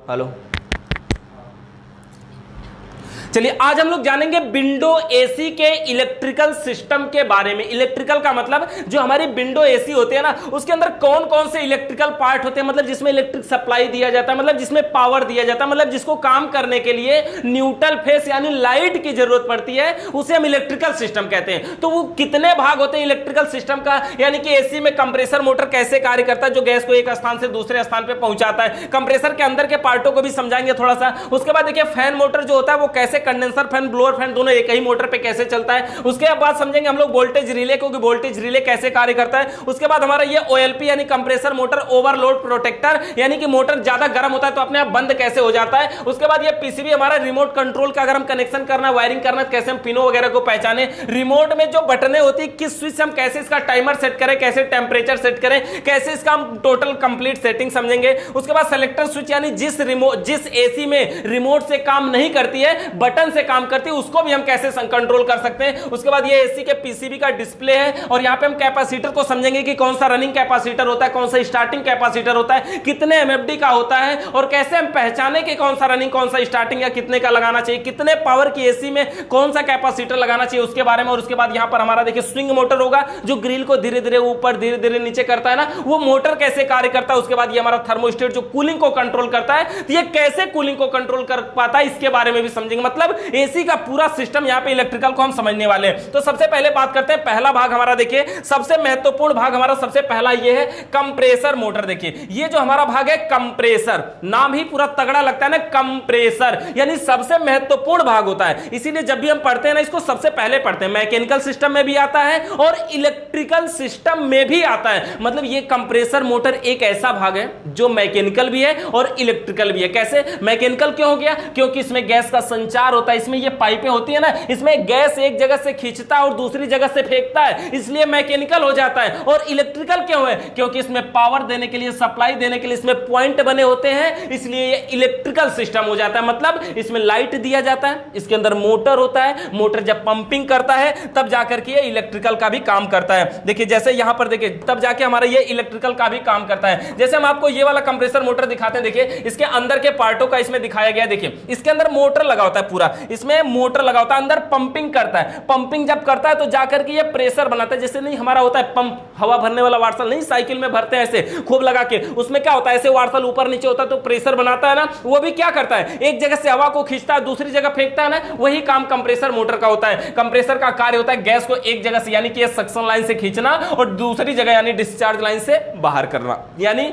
Hello, चलिए आज हम लोग जानेंगे विंडो एसी के इलेक्ट्रिकल सिस्टम के बारे में। इलेक्ट्रिकल का मतलब जो हमारी विंडो एसी होती है ना, उसके अंदर कौन कौन से इलेक्ट्रिकल पार्ट होते हैं, मतलब जिसमें इलेक्ट्रिक सप्लाई दिया जाता है, मतलब जिसमें पावर दिया जाता है, मतलब जिसको काम करने के लिए न्यूट्रल फेस यानी लाइट की जरूरत पड़ती है, उसे हम इलेक्ट्रिकल सिस्टम कहते हैं। तो वो कितने भाग होते हैं इलेक्ट्रिकल सिस्टम का, यानी कि एसी में कंप्रेसर मोटर कैसे कार्य करता है, जो गैस को एक स्थान से दूसरे स्थान पर पहुंचाता है। कंप्रेसर के अंदर के पार्टों को भी समझाएंगे थोड़ा सा। उसके बाद देखिए फैन मोटर जो होता है वो कैसे, कंडेंसर फैन, ब्लोअर फैन दोनों एक ही मोटर पे कैसे चलता है। उसके बाद समझेंगे हम लोग वोल्टेज रिले को, कि वोल्टेज रिले कैसे कार्य करता है। उसके बाद हमारा ये ओएलपी यानी कंप्रेसर मोटर ओवरलोड प्रोटेक्टर, यानी कि मोटर ज्यादा गर्म होता है तो अपने आप बंद कैसे हो जाता है। उसके बाद ये पीसीबी हमारा रिमोट कंट्रोल का, अगर हम कनेक्शन करना, वायरिंग करना, कैसे हम पिनों वगैरह को पहचाने। रिमोट में जो बटनें होती है, किस स्विच से हम कैसे इसका टाइमर सेट करें, कैसे टेंपरेचर सेट करें, कैसे इसका हम टोटल कंप्लीट सेटिंग समझेंगे। उसके बाद सेलेक्टर स्विच यानी जिस एसी में रिमोट से काम नहीं करती है, बटन से काम करती है, उसको भी हम कैसे कंट्रोल कर सकते हैं। उसके बाद ये एसी के पीसीबी का डिस्प्ले है, और यहां पे हम कैपेसिटर को समझेंगे कि कौन सा रनिंग कैपेसिटर होता है, कौन सा स्टार्टिंग कैपेसिटर होता है, कितने एमएफडी का होता है, और कैसे हम पहचाने कि कौन सा रनिंग, कौन सा स्टार्टिंग, या कितने का लगाना चाहिए, कितने पावर की एसी में कौन सा कैपेसिटर लगाना चाहिए, उसके बारे में। और उसके बाद यहां पर हमारा देखिए स्विंग मोटर होगा, जो ग्रिल को धीरे धीरे ऊपर धीरे धीरे नीचे करता है ना, वो मोटर कैसे कार्य करता है। उसके बाद ये हमारा थर्मोस्टेट जो कूलिंग को कंट्रोल करता है, तो ये कैसे कूलिंग को कंट्रोल कर पाता है, इसके बारे में भी समझेंगे। मतलब एसी का पूरा सिस्टम यहां पे इलेक्ट्रिकल को हम समझने वाले हैं। तो सबसे पहले बात करते हैं पहला भाग हमारा, देखिए सबसे महत्वपूर्ण भाग हमारा सबसे पहला ये है कंप्रेसर मोटर। देखिए ये जो हमारा भाग है कंप्रेसर, नाम ही पूरा तगड़ा लगता है ना, कंप्रेसर यानी सबसे महत्वपूर्ण भाग होता है। इसीलिए जब भी हम पढ़ते हैं ना, इसको सबसे पहले पढ़ते हैं। मैकेनिकल सिस्टम में भी आता है और इलेक्ट्रिकल सिस्टम में भी आता है। मतलब ये कंप्रेसर मोटर एक ऐसा भाग है जो मैकेनिकल भी है और इलेक्ट्रिकल भी है। कैसे मैकेनिकल क्यों हो गया? क्योंकि इसमें गैस का संचार होता है, इसमें ये पाइपें होती है ना, इसमें गैस एक जगह से खींचता है और दूसरी जगह से फेंकता है, इसलिए मैकेनिकल हो जाता है। और इलेक्ट्रिकल क्यों है? क्योंकि इसमें पावर देने के लिए, सप्लाई देने के लिए इसमें पॉइंट बने होते हैं, इसलिए ये इलेक्ट्रिकल सिस्टम हो जाता है। मतलब इसमें लाइट दिया जाता है, इसके अंदर मोटर होता है, मोटर जब पंपिंग करता है तब जाकर के ये इलेक्ट्रिकल का भी काम करता है। देखिए जैसे यहां पर देखिए, तब जाके हमारा ये इलेक्ट्रिकल का भी काम करता है। जैसे हम आपको ये वाला कंप्रेसर मोटर दिखाते हैं, देखिए इसके अंदर के पार्टों का इसमें दिखाया गया। देखिए इसके अंदर मोटर लगा होता है, पूरा इसमें मोटर लगा होता है, अंदर पंपिंग करता है। पंपिंग जब करता है तो जाकर के ये प्रेशर बनाता है। जैसे नहीं हमारा होता है पंप, हवा भरने वाला वार्सल नहीं साइकिल में भरते हैं ऐसे खूब लगा के, उसमें क्या होता है, ऐसे वार्सल ऊपर नीचे होता है तो प्रेशर बनाता है ना। वो भी क्या करता है, एक जगह से हवा को खींचता है, दूसरी जगह फेंकता है ना। वही काम कंप्रेसर मोटर का होता है। कंप्रेसर का कार्य होता है गैस को एक जगह से, यानी कि सक्शन लाइन से खींचना, और दूसरी जगह यानी डिस्चार्ज लाइन से बाहर करना। यानी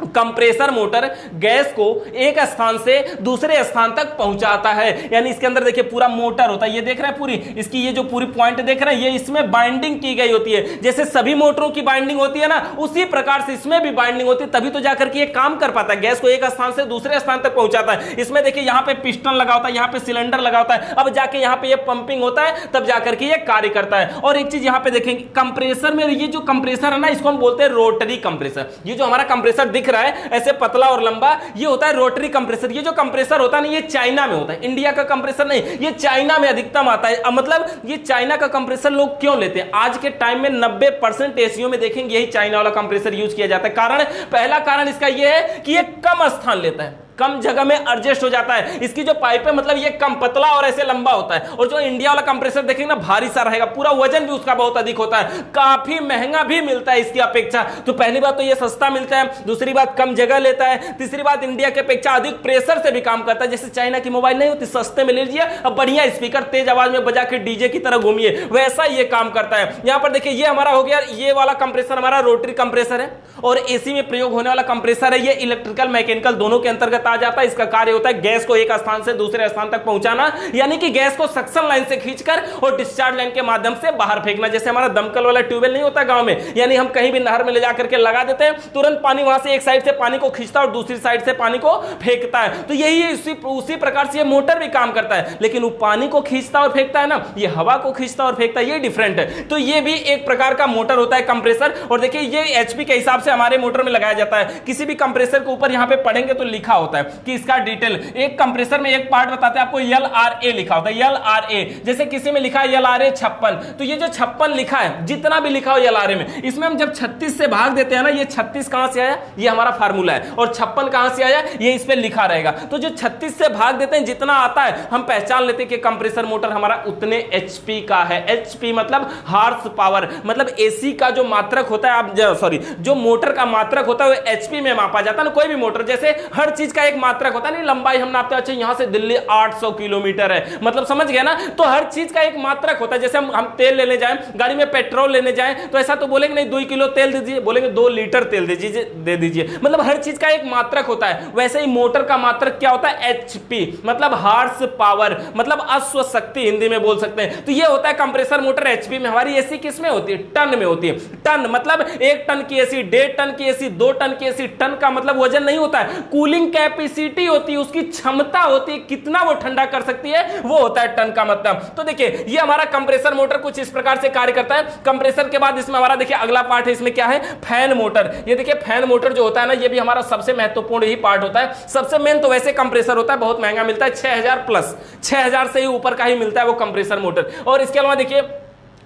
कंप्रेसर मोटर गैस को एक स्थान से दूसरे स्थान तक पहुंचाता है। यानी इसके अंदर देखिए पूरा मोटर होता है, ये देख रहे हैं पूरी, इसकी ये जो पूरी पॉइंट देख रहे हैं, ये इसमें बाइंडिंग की गई होती है। जैसे सभी मोटरों की बाइंडिंग होती है ना, उसी प्रकार से इसमें भी बाइंडिंग होती है, तभी तो जाकर के ये काम कर पाता है, गैस को एक स्थान से दूसरे स्थान तक पहुंचाता है। इसमें देखिए यहाँ पे पिस्टन लगा होता है, यहाँ पे सिलेंडर लगा होता है, अब जाके यहाँ पे ये पंपिंग होता है, तब जाकर के ये कार्य करता है। और एक चीज यहाँ पे देखेंगे, कंप्रेसर में ये जो कंप्रेसर है ना, इसको हम बोलते हैं रोटरी कंप्रेसर। ये जो हमारा कंप्रेसर दिख रहा है ऐसे पतला और लंबा, ये होता है रोटरी कंप्रेसर। ये जो कंप्रेसर होता है ना, ये चाइना में होता है, इंडिया का कंप्रेसर नहीं, ये चाइना में अधिकतम आता है। मतलब ये चाइना का कंप्रेसर लोग क्यों लेते हैं? आज के टाइम में 90% एसीओ में देखेंगे यही चाइना वाला कंप्रेसर यूज किया जाता है। कारण, पहला कारण इसका यह है कि ये कम स्थान लेता है, कम जगह में एडजस्ट हो जाता है। इसकी जो पाइप है, मतलब ये कम पतला और ऐसे लंबा होता है। और जो इंडिया वाला कंप्रेसर देखेंगे ना, भारी सा रहेगा, पूरा वजन भी उसका बहुत अधिक होता है, काफी महंगा भी मिलता है इसकी अपेक्षा। तो पहली बात तो ये सस्ता मिलता है, दूसरी बात कम जगह लेता है, तीसरी बात इंडिया के अपेक्षा अधिक प्रेशर से भी काम करता है। जैसे चाइना की मोबाइल नहीं होती, सस्ते में ले लीजिए, अब बढ़िया स्पीकर तेज आवाज में बजा के डीजे की तरह घूमिए, वैसा ये काम करता है। यहां पर देखिए ये हमारा हो गया, ये वाला कंप्रेसर हमारा रोटरी कंप्रेसर है, और एसी में प्रयोग होने वाला कंप्रेसर है, ये इलेक्ट्रिकल मैकेनिकल दोनों के अंतर्गत आ जाता है। इसका कार्य होता है गैस को एक स्थान से दूसरे स्थान तक पहुंचाना, यानी कि गैस को सक्शन लाइन से खींचकर और डिस्चार्ज लाइन के माध्यम से बाहर फेंकना। जैसे हमारा दमकल वाला ट्यूबवेल नहीं होता गांव में, यानी हम कहीं भी नहर में ले जाकर के लगा देते हैं, तुरंत पानी वहां से एक साइड से पानी को खींचता है और दूसरी साइड से पानी को फेंकता है। तो यही उसी प्रकार से ये मोटर भी काम करता है, लेकिन वो पानी को खींचता और फेंकता है ना, ये हवा को खींचता और फेंकता है, ये डिफरेंट है। तो ये भी एक प्रकार का मोटर होता है कंप्रेसर। और देखिए ये एचपी के हिसाब से हमारे मोटर में लगाया जाता है। किसी भी कंप्रेसर के ऊपर यहां पे पढ़ेंगे तो लिखा होता होता है कि इसका डिटेल, एक कंप्रेसर में एक पार्ट बताते हैं आपको LRA लिखा होता है, LRA। जैसे किसी में लिखा है LRA 56, तो ये जो 56 लिखा है, जितना भी लिखा हो LRA में, इसमें हम जब 36 से भाग देते हैं ना, ये 36 कहां से आया, ये हमारा फार्मूला है, और 56 कहां से आया, ये इस पे लिखा रहेगा। तो जो 36 से भाग देते हैं, जितना आता है हम पहचान लेते हैं कि कंप्रेसर मोटर हमारा उतने एचपी का है। एचपी मतलब हार्स पावर, मतलब एसी का जो मात्रक होता है, आप सॉरी जो मोटर का मात्रक होता है वो एचपी में मापा जाता है ना। कोई भी मोटर, जैसे हर चीज का एक मात्रक होता है, नहीं लंबाई हम नापते हैं, अच्छा यहां से दिल्ली 800 किलोमीटर है, मतलब समझ गए ना। तो हर चीज का एक मात्रक होता है। जैसे हम तेल लेने जाएं, गाड़ी में पेट्रोल लेने जाएं, तो ऐसा तो बोलेंगे नहीं 2 किलो तेल दीजिए, बोलेंगे 2 लीटर तेल दे दीजिए। मतलब हर चीज का एक मात्रक होता है। वैसे ही मोटर का मात्रक क्या होता है, एचपी, मतलब हार्स पावर, मतलब अश्व शक्ति हिंदी में बोल सकते हैं। तो ये होता है कंप्रेसर मोटर एचपी में। हमारी एसी किस में होती है, टन में होती है। टन मतलब 1 टन की एसी, 1.5 टन की एसी, 2 टन की एसी। टन का मतलब वजन नहीं होता है, कूलिंग कैपेसिटी होती है, उसकी क्षमता होती है, कितना वो ठंडा कर सकती है, वो होता है टन का मतलब। तो देखिए ये हमारा कंप्रेसर मोटर कुछ इस प्रकार से कार्य करता है। कंप्रेसर के बाद इसमें हमारा देखिए अगला पार्ट है, इसमें क्या है, फैन मोटर। ये देखिए फैन मोटर जो होता है ना, ये भी हमारा सबसे महत्वपूर्ण ही पार्ट होता है। सबसे मेन तो वैसे कंप्रेसर होता है, बहुत महंगा मिलता है, 6000 प्लस, 6000 से ही ऊपर का ही मिलता है वो कंप्रेसर मोटर। और इसके अलावा देखिए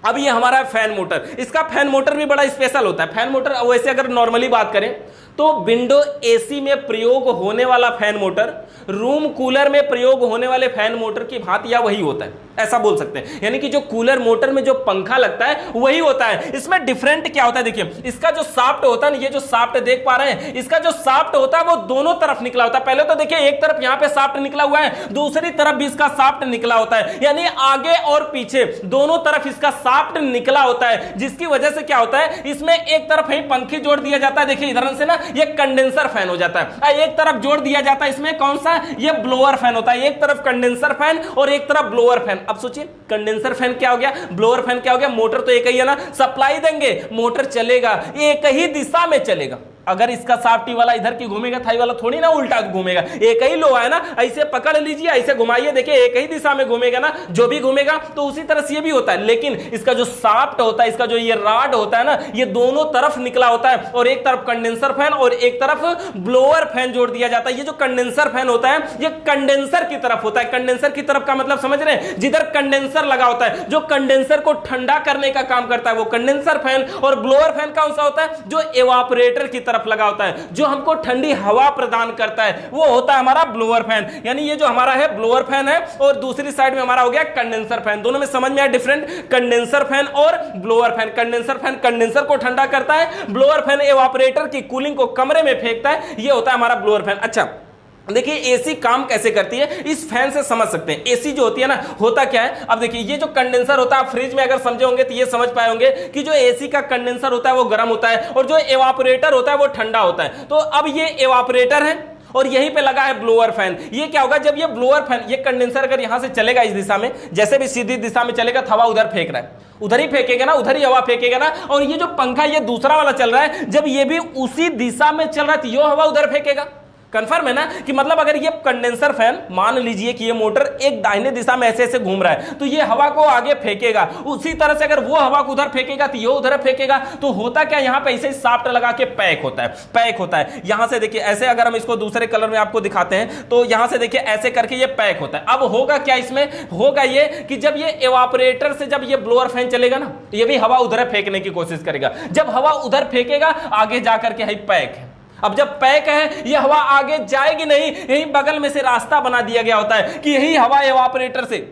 अब ये हमारा फैन मोटर, इसका फैन मोटर भी बड़ा स्पेशल होता है। फैन मोटर वैसे अगर नॉर्मली बात करें तो विंडो एसी में प्रयोग होने वाला फैन मोटर रूम कूलर में प्रयोग होने वाले फैन मोटर की भांति या वही होता है, ऐसा बोल सकते हैं। यानी कि जो कूलर मोटर में जो पंखा लगता है वही होता है। इसमें डिफरेंट क्या होता है, देखिए इसका जो शाफ्ट होता है ना, ये जो शाफ्ट देख पा रहे हैं, इसका जो शाफ्ट होता है वो दोनों तरफ निकला होता है। पहले तो देखिए एक तरफ यहां पे शाफ्ट निकला हुआ है, दूसरी तरफ भी इसका शाफ्ट निकला होता है, यानी आगे और पीछे दोनों तरफ इसका शाफ्ट निकला होता है। जिसकी वजह से क्या होता है, इसमें एक तरफ ही पंखी जोड़ दिया जाता है, देखिए इधर से ना ये कंडेंसर फैन हो जाता है। एक तरफ जोड़ दिया जाता है, इसमें कौन सा, ये ब्लोअर फैन होता है। एक तरफ कंडेंसर फैन और एक तरफ ब्लोअर फैन। अब सोचिए कंडेंसर फैन क्या हो गया, ब्लोअर फैन क्या हो गया। मोटर तो एक ही है ना, सप्लाई देंगे मोटर चलेगा, एक ही दिशा में चलेगा। अगर इसका साफ्टी वाला इधर की घूमेगा, थाई वाला थोड़ी ना उल्टा घूमेगा, एक ही लोहा है ना, ऐसे पकड़ लीजिए, ऐसे घुमाइए, देखिए एक ही दिशा में घूमेगा ना, जो भी घूमेगा। तो उसी तरह से ये भी होता है, लेकिन इसका जो शाफ्ट होता है, इसका जो ये रॉड होता है ना, ये दोनों तरफ निकला होता है, और एक तरफ कंडेंसर फैन और एक तरफ ब्लोअर फैन जोड़ दिया जाता है। ये जो कंडेंसर फैन होता है ये कंडेंसर की तरफ होता है। कंडेंसर की तरफ का मतलब समझ रहे हैं, जिधर कंडेंसर लगा होता है, जो कंडेंसर को ठंडा करने का काम करता है वो कंडेंसर फैन। और ब्लोअर फैन कौन सा होता है, जो एवापोरेटर की तरफ लगा होता है, जो हमको ठंडी हवा प्रदान करता है, वो होता है हमारा ब्लोअर फैन। यानी ये जो हमारा है ब्लोअर फैन है, और दूसरी साइड में हमारा हो गया कंडेंसर फैन। दोनों में समझ में आया डिफरेंट, कंडेंसर फैन और blower fan. Condenser fan condenser को ठंडा करता है, ब्लोअर फैन एवापोरेटर की कूलिंग को कमरे में फेंकता है, ये होता है हमारा ब्लोअर फैन। अच्छा देखिए एसी काम कैसे करती है, इस फैन से समझ सकते हैं। एसी जो होती है ना, होता क्या है, अब देखिए ये जो कंडेंसर होता है, आप फ्रिज में अगर समझे होंगे तो ये समझ पाए होंगे कि जो एसी का कंडेंसर होता है वो गर्म होता है, और जो एवापोरेटर होता है वो ठंडा होता है। तो अब ये एवापोरेटर है और यहीं पे लगा है ब्लोअर फैन। ये क्या होगा, जब ये ब्लोअर फैन, ये कंडेंसर अगर यहां से चलेगा इस दिशा में, जैसे भी सीधी दिशा में चलेगा, हवा उधर फेंक रहा है, उधर ही फेंकेगा ना, उधर ही हवा फेंकेगा ना। और ये जो पंखा ये दूसरा वाला चल रहा है, जब ये भी उसी दिशा में चल रहा है तो ये हवा उधर फेंकेगा। कंफर्म है ना, कि मतलब अगर ये कंडेंसर फैन, मान लीजिए कि ये मोटर एक दाहिने दिशा में ऐसे ऐसे घूम रहा है, तो ये हवा को आगे फेंकेगा। उसी तरह से अगर वो हवा को उधर फेंकेगा तो ये उधर फेंकेगा। तो होता क्या, यहां पे ऐसे शाफ्ट लगा के पैक होता है, पैक होता है। यहां से देखिए ऐसे, अगर हम इसको दूसरे कलर में आपको दिखाते हैं तो यहां से देखिए ऐसे करके ये पैक होता है। अब होगा क्या, इसमें होगा ये कि जब ये एवापोरेटर से जब ये ब्लोअर फैन चलेगा ना, ये भी हवा उधर फेंकने की कोशिश करेगा। जब हवा उधर फेंकेगा, आगे जाकर के है पैक है। अब जब पैक है, ये हवा आगे जाएगी नहीं, यही बगल में से रास्ता बना दिया गया होता है कि यही हवा एवापोरेटर से,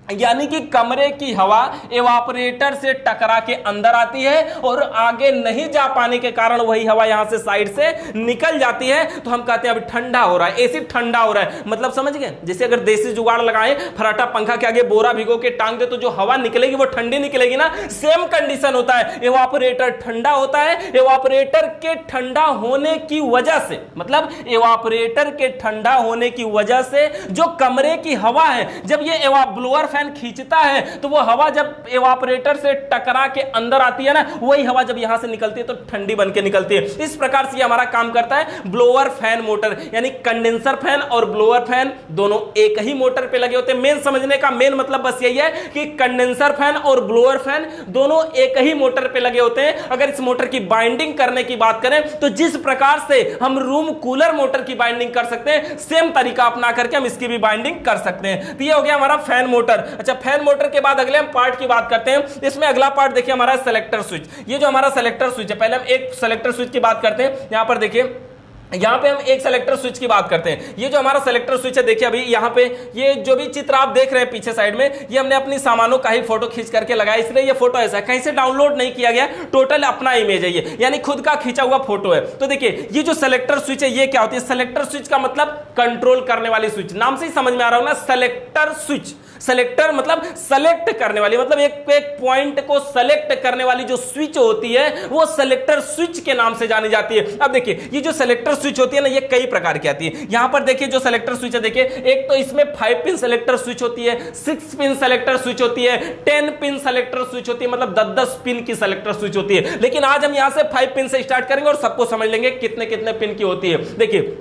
यानी कि कमरे की हवा एवापोरेटर से टकरा के अंदर आती है, और आगे नहीं जा पाने के कारण वही हवा यहां से साइड से निकल जाती है। तो हम कहते हैं अभी ठंडा हो रहा है, एसी ठंडा हो रहा है। मतलब समझ गए, जैसे अगर देसी जुगाड़ लगाए, फराटा पंखा के आगे बोरा भिगो के टांग दे तो जो हवा निकलेगी वो ठंडी निकलेगी ना, सेम कंडीशन होता है। एवापोरेटर ठंडा होता है, एवापोरेटर के ठंडा होने की वजह से, मतलब एवापोरेटर के ठंडा होने की वजह से जो कमरे की हवा है, जब ये ब्लोअर फैन खींचता है तो वो हवा जब इवापोरेटर से टकरा के अंदर आती है ना, वही हवा जब यहां से निकलती है तो ठंडी बन के निकलती है। इस प्रकार से हमारा काम करता है ब्लोअर फैन मोटर, यानी कंडेंसर फैन और ब्लोअर फैन दोनों एक ही मोटर पे लगे होते हैं। मेन समझने का मेन मतलब बस यही है कि कंडेंसर फैन और ब्लोअर फैन दोनों एक ही मोटर पे लगे होते हैं। अगर इस मोटर की बाइंडिंग करने की बात करें तो जिस प्रकार से हम रूम कूलर मोटर की बाइंडिंग कर सकते हैं, सेम तरीका अपना करके हम इसकी भी बाइंडिंग कर सकते हैं। तो ये हो गया हमारा फैन मोटर। अच्छा, फैन मोटर के बाद अगले हम पार्ट की बात करते हैं। इसमें अगला पार्ट देखिए हमारा सेलेक्टर स्विच। ये जो हमारा सेलेक्टर स्विच है, पहले हम एक सेलेक्टर स्विच की बात करते हैं। यहां पर देखिए, यहां पे हम एक सेलेक्टर स्विच की बात करते हैं। ये जो हमारा सेलेक्टर स्विच है, देखिए अभी यहां पे ये जो भी चित्र आप देख रहे हैं पीछे साइड में, ये हमने अपनी सामानों का ही फोटो खींच करके लगाया, इसलिए ये फोटो ऐसा है, कहीं से डाउनलोड नहीं किया गया, टोटल अपना इमेज है ये, यानी खुद का खींचा हुआ फोटो है। तो देखिए ये जो सेलेक्टर स्विच है, ये क्या होती है? सेलेक्टर स्विच का मतलब कंट्रोल करने वाली स्विच, नाम से ही समझ में आ रहा होगा ना, सेलेक्टर स्विच। सेलेक्टर मतलब सेलेक्ट करने वाली, मतलब एक पॉइंट को सेलेक्ट करने वाली जो स्विच होती है वो सेलेक्टर स्विच के नाम से जानी जाती है। अब देखिए ये जो सेलेक्टर स्विच होती है ना, ये कई प्रकार की आती है। यहां पर देखिए जो सेलेक्टर स्विच है, देखिए एक तो इसमें 5 पिन सेलेक्टर स्विच होती है, 6 पिन सेलेक्टर स्विच होती है, 10 पिन सेलेक्टर स्विच होती है, मतलब 10-10 पिन की सेलेक्टर स्विच होती है। लेकिन आज हम यहां से 5 पिन से स्टार्ट करेंगे और सबको समझ लेंगे कितने कितने पिन की होती है। देखिए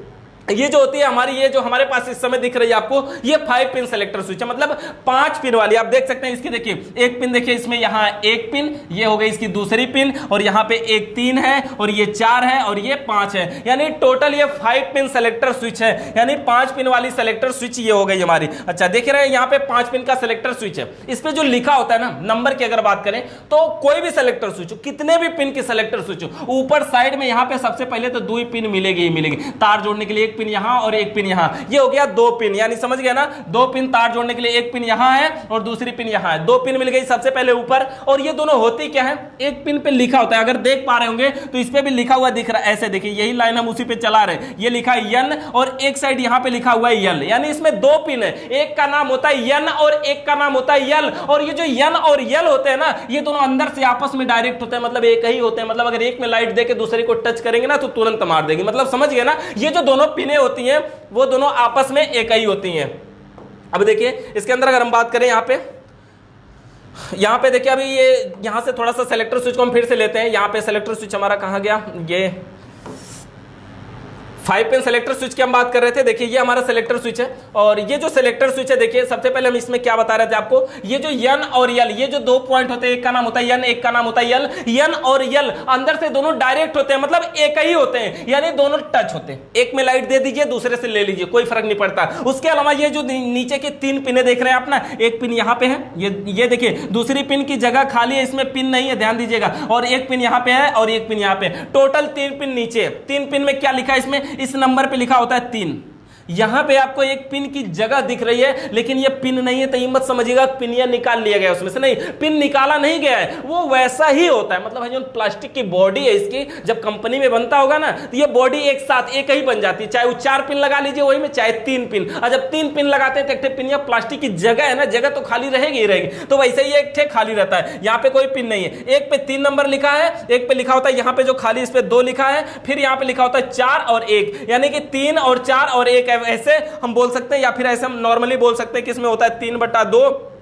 ये जो होती है हमारी, ये जो हमारे पास इस समय दिख रही है आपको, ये 5 पिन सेलेक्टर स्विच है, मतलब 5 पिन वाली। आप देख सकते हैं इसकी, देखिए एक पिन देखिए इसमें, यहां एक पिन, ये हो गई इसकी दूसरी पिन, और यहां पे एक 3 है, और ये 4 है, और ये 5 है, यानी टोटल ये 5 पिन सेलेक्टर स्विच है, यानी 5 पिन वाली सेलेक्टर स्विच ये हो गई हमारी। अच्छा, देख रहे हैं यहाँ पे 5 पिन का सेलेक्टर स्विच है। इस पे जो लिखा होता है ना नंबर की अगर बात करें तो कोई भी सेलेक्टर स्विच हो, कितने भी पिन की सेलेक्टर स्विच हो, ऊपर साइड में यहाँ पे सबसे पहले तो 2 पिन मिलेगी ही मिलेगी, तार जोड़ने के लिए एक पिन यहां और एक पिन यहां, ये हो गया 2 पिन, यानी समझ गया ना, 2 पिन तार जोड़ने के लिए, एक पिन यहां है और दूसरी पिन यहां है, 2 पिन मिल गई सबसे पहले ऊपर। और ये दोनों होती क्या है? एक पिन पे लिखा होता है, अगर देख पा रहे होंगे तो इस पे भी लिखा हुआ दिख रहा है, ऐसे देखिए यही लाइन हम उसी पे चला रहे हैं, ये लिखा है यन और एक साइड यहां पे लिखा हुआ है यल, यानी इसमें 2 पिन है, एक का नाम होता है यन और एक का नाम होता है यल। और ये जो यन और यल होते हैं ना, ये दोनों अंदर से आपस में डायरेक्ट होते हैं, मतलब एक ही होते हैं, मतलब अगर एक में लाइट देके दूसरे को टच करेंगे ना तो तुरंत मार देगी, मतलब समझ गए ना। ये जो दोनों पिने होती हैं वो दोनों आपस में एक ही होती हैं। अब देखिए इसके अंदर अगर हम बात करें, यहां पे देखिए अभी ये यहां से थोड़ा सा सेलेक्टर स्विच को हम फिर से लेते हैं। यहां पे सेलेक्टर स्विच हमारा कहां गया? ये 5 पिन सेलेक्टर स्विच की हम बात कर रहे थे। देखिए ये हमारा सेलेक्टर स्विच है, और ये जो सेलेक्टर स्विच है, देखिए सबसे पहले हम इसमें क्या बता रहे थे आपको, ये जो यन और यल, ये जो 2 पॉइंट होते हैं, एक का नाम होता है यन, एक का नाम होता है यल। यन और यल अंदर से दोनों डायरेक्ट होते हैं, मतलब एक ही होते हैं, यानी दोनों टच होते हैं। एक में लाइट दे दीजिए, दूसरे से ले लीजिए, कोई फर्क नहीं पड़ता। उसके अलावा ये जो नीचे के 3 पिने देख रहे हैं आप ना, एक पिन यहां पे है, ये देखिए दूसरी पिन की जगह खाली है, इसमें पिन नहीं है, ध्यान दीजिएगा, और एक पिन यहां पे है और एक पिन यहां पे, टोटल 3 पिन नीचे। 3 पिन में क्या लिखा है? इसमें इस नंबर पे लिखा होता है 3। यहां पे आपको एक पिन की जगह दिख रही है, लेकिन ये पिन नहीं है, तो ये मत समझिएगा पिन या निकाल लिया गया उसमें से, नहीं, पिन निकाला नहीं गया है, वो वैसा ही होता है। मतलब जो प्लास्टिक की बॉडी है इसकी, जब कंपनी में बनता होगा ना तो ये बॉडी एक साथ एक ही बन जाती है, चाहे वो 4 पिन लगा लीजिए वही में, चाहे 3 पिन। और जब 3 पिन लगाते हैं तो एक पिन या प्लास्टिक की जगह है ना, जगह तो खाली रहेगी ही रहेगी, तो वैसे ही एक ठे खाली रहता है। यहाँ पे कोई पिन नहीं है, एक पे 3 नंबर लिखा है, एक पे लिखा होता है यहाँ पे जो खाली, इस पे 2 लिखा है, फिर यहाँ पे लिखा होता है 4 और 1, यानी कि 3 और 4 और 1, ऐसे हम बोल सकते हैं, या फिर ऐसे हम नॉर्मली बोल सकते हैं कि इसमें होता है 3/2,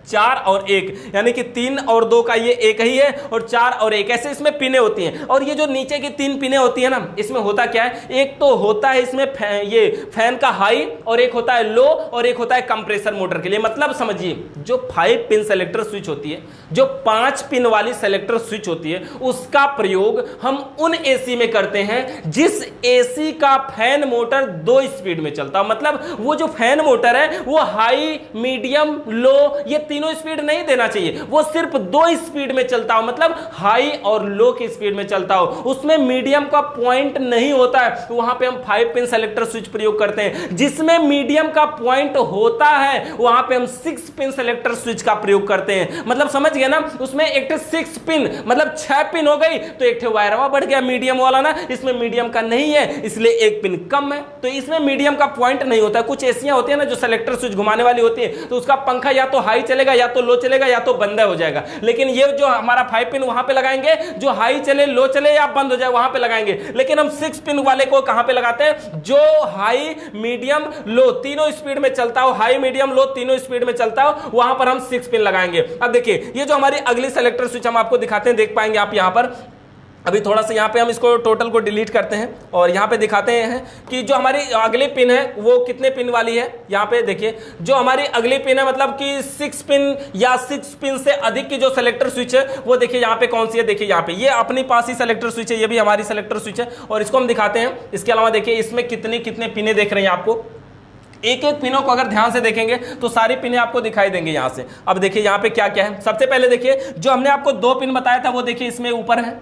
4 और 1, यानी कि 3 और 2 का ये एक ही है, और 4 और 1 ऐसे इसमें पिने होती हैं। और ये जो नीचे की 3 पिने होती है ना, इसमें होता क्या है, एक तो होता है इसमें ये फैन का हाई, और एक होता है लो, और एक होता है कंप्रेसर मोटर के लिए। मतलब समझिए जो 5 पिन सेलेक्टर स्विच होती है, जो 5 पिन वाली सेलेक्टर स्विच होती है, उसका प्रयोग हम उन एसी में करते हैं जिस एसी का फैन मोटर 2 स्पीड में चलता है। मतलब वो जो फैन मोटर है वो हाई, मीडियम, लो, ये तीनों स्पीड नहीं देना चाहिए, वो सिर्फ 2 स्पीड में चलता हो, मतलब हाई और लो की स्पीड में चलता हो, उसमें मीडियम का पॉइंट नहीं होता है, तो वहां पे हम 5 पिन सेलेक्टर स्विच प्रयोग करते हैं। जिसमें मीडियम का पॉइंट होता है वहां पे हम 6 पिन सेलेक्टर स्विच का प्रयोग करते हैं। मतलब समझ गए ना, उसमें एक 6 पिन मतलब 6 पिन हो गई, तो एक वायरवा बढ़ गया मीडियम वाला ना, इसमें मीडियम का नहीं है, इसलिए 1 पिन कम है, तो इसमें मीडियम का पॉइंट नहीं होता। कुछ एसियां होती है ना जो सेलेक्टर स्विच घुमाने वाली होती है, तो उसका पंखा या तो हाई चलेगा, या तो लो चलेगा, या तो बंद हो जाएगा। लेकिन ये जो हमारा 5 पिन वहां पे लगाएंगे, जो हाई चले, लो चले या बंद हो जाए वहां पे लगाएंगे। लेकिन हम 6 पिन वाले को कहां पे लगाते हैं? जो हाई, मीडियम, लो तीनों स्पीड में चलता हो, हाई, मीडियम, लो तीनों स्पीड में चलता हो, वहां पर हम 6 पिन लगाएंगे। अब देखिए ये जो हमारी अगली सेलेक्टर स्विच हम आपको दिखाते हैं, देख पाएंगे आप यहां पर। अभी थोड़ा सा यहाँ पे हम इसको टोटल को डिलीट करते हैं और यहाँ पे दिखाते हैं कि जो हमारी अगली पिन है वो कितने पिन वाली है। यहाँ पे देखिए जो हमारी अगली पिन है, मतलब कि 6 पिन या 6 पिन से अधिक की जो सेलेक्टर स्विच है वो देखिए यहाँ पे कौन सी है। देखिए यहाँ पे ये अपनी पास ही सेलेक्टर स्विच है, ये भी हमारी सेलेक्टर स्विच है और इसको हम दिखाते हैं। इसके अलावा देखिए इसमें कितने कितने पिने देख रहे हैं आपको, एक एक पिनों को अगर ध्यान से देखेंगे तो सारी पिनें आपको दिखाई देंगे यहां से। अब देखिए यहां पे क्या क्या है। सबसे पहले देखिए जो हमने आपको 2 पिन बताया था वो देखिए इसमें ऊपर है,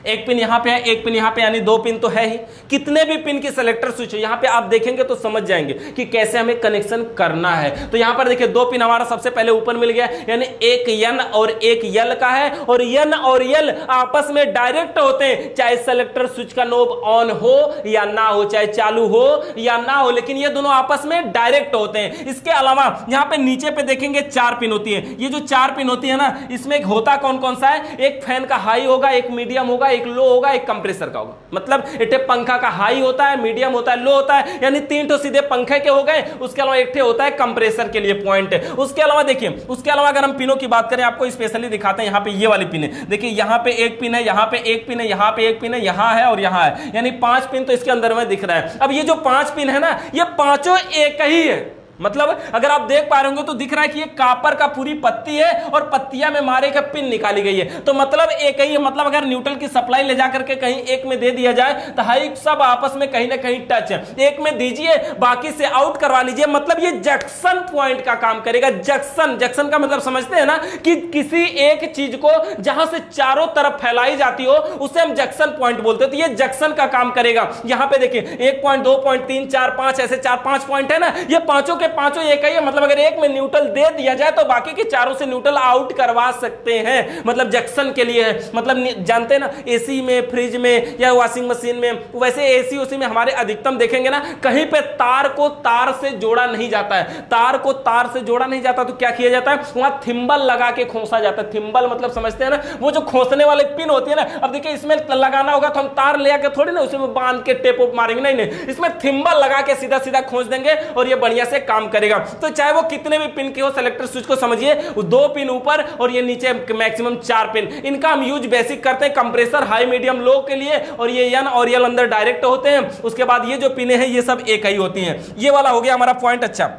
एक पिन यहां पे है, एक पिन यहां पे, यानी 2 पिन तो है ही। कितने भी पिन की सेलेक्टर स्विच है यहां पे आप देखेंगे तो समझ जाएंगे कि कैसे हमें कनेक्शन करना है। तो यहां पर देखिए 2 पिन हमारा सबसे पहले ऊपर मिल गया, यानी एक N और एक L का है, और N और L आपस में डायरेक्ट होते हैं, चाहे सेलेक्टर स्विच का नोब ऑन हो या ना हो, चाहे चालू हो या ना हो, लेकिन ये दोनों आपस में डायरेक्ट होते हैं। इसके अलावा यहां पे नीचे पे देखेंगे 4 पिन होती है। ये जो 4 पिन होती है ना, इसमें एक होता कौन कौन सा है? एक फैन का हाई होगा, एक मीडियम होगा, एक लो होगा, एक कंप्रेसर का होगा। मतलब एक पंखा का हाई होता है, मीडियम होता है, लो होता है, यानी 3 तो सीधे पंखे के हो गए। उसके अलावा एक होता है कंप्रेसर के लिए पॉइंट। उसके अलावा देखिए, उसके अलावा अगर हम पिनों की बात करें, आपको स्पेशली दिखाते हैं। यहां पे ये वाली पिन है, देखिए यहां पे एक पिन है, यहां पे एक पिन है, यहां पे एक पिन है, यहां है और यहां है, यानी 5 पिन तो इसके अंदर में दिख रहा है। अब ये जो 5 पिन है ना, ये पांचों एक ही है। मतलब अगर आप देख पा रहे होंगे तो दिख रहा है कि ये कापर का पूरी पत्ती है और पत्तियां में मारे का पिन निकाली गई है, तो मतलब एक ही है। मतलब अगर न्यूट्रल की सप्लाई ले जाकर के कहीं एक में दे दिया जाए तो हाई सब आपस में कहीं ना कहीं टच है, एक में दीजिए बाकी से आउट करवा लीजिए। मतलब ये जंक्शन पॉइंट का काम करेगा। जंक्शन का मतलब समझते हैं ना, कि किसी एक चीज को जहां से चारों तरफ फैलाई जाती हो उसे हम जंक्शन पॉइंट बोलते हैं। तो ये जंक्शन का काम करेगा। यहां पे देखिए 1 पॉइंट, 2 पॉइंट, 3, 4, 5, ऐसे 4-5 पॉइंट है ना, ये पांचों पांचों एक ही है। मतलब अगर एक में न्यूट्रल दे दिया जाए तो बाकी के चारों से न्यूट्रल आउट करवा सकते हैं। मतलब जंक्शन के लिए है। मतलब जानते हैं ना, एसी में, फ्रिज में या वॉशिंग मशीन में, वैसे एसी उसी में हमारे अधिकतम देखेंगे ना, कहीं पे तार को तार से जोड़ा नहीं जाता है। तार को तार से जोड़ा नहीं जाता तो क्या किया जाता है? वहां थिम्बल लगा के खोसा जाता है। थिम्बल मतलब समझते हैं ना, वो जो खोसने वाले पिन होती है ना। अब देखिए इसमें लगाना होगा तो हम तार ले आके थोड़ी ना उसमें बांध के टेप मारेंगे, नहीं, इसमें थिम्बल लगा के सीधा सीधा खोस देंगे और ये बढ़िया से काम करेगा। तो चाहे वो कितने भी पिन के हो, सेलेक्टर स्विच को समझिए 2 पिन ऊपर और ये नीचे मैक्सिमम 4 पिन। इनका हम यूज बेसिक करते हैं कंप्रेसर हाई, मीडियम, लो के लिए, और ये N और L अंदर डायरेक्ट होते हैं। उसके बाद ये जो पिने हैं ये सब एक ही होती हैं। ये वाला हो गया हमारा पॉइंट। अच्छा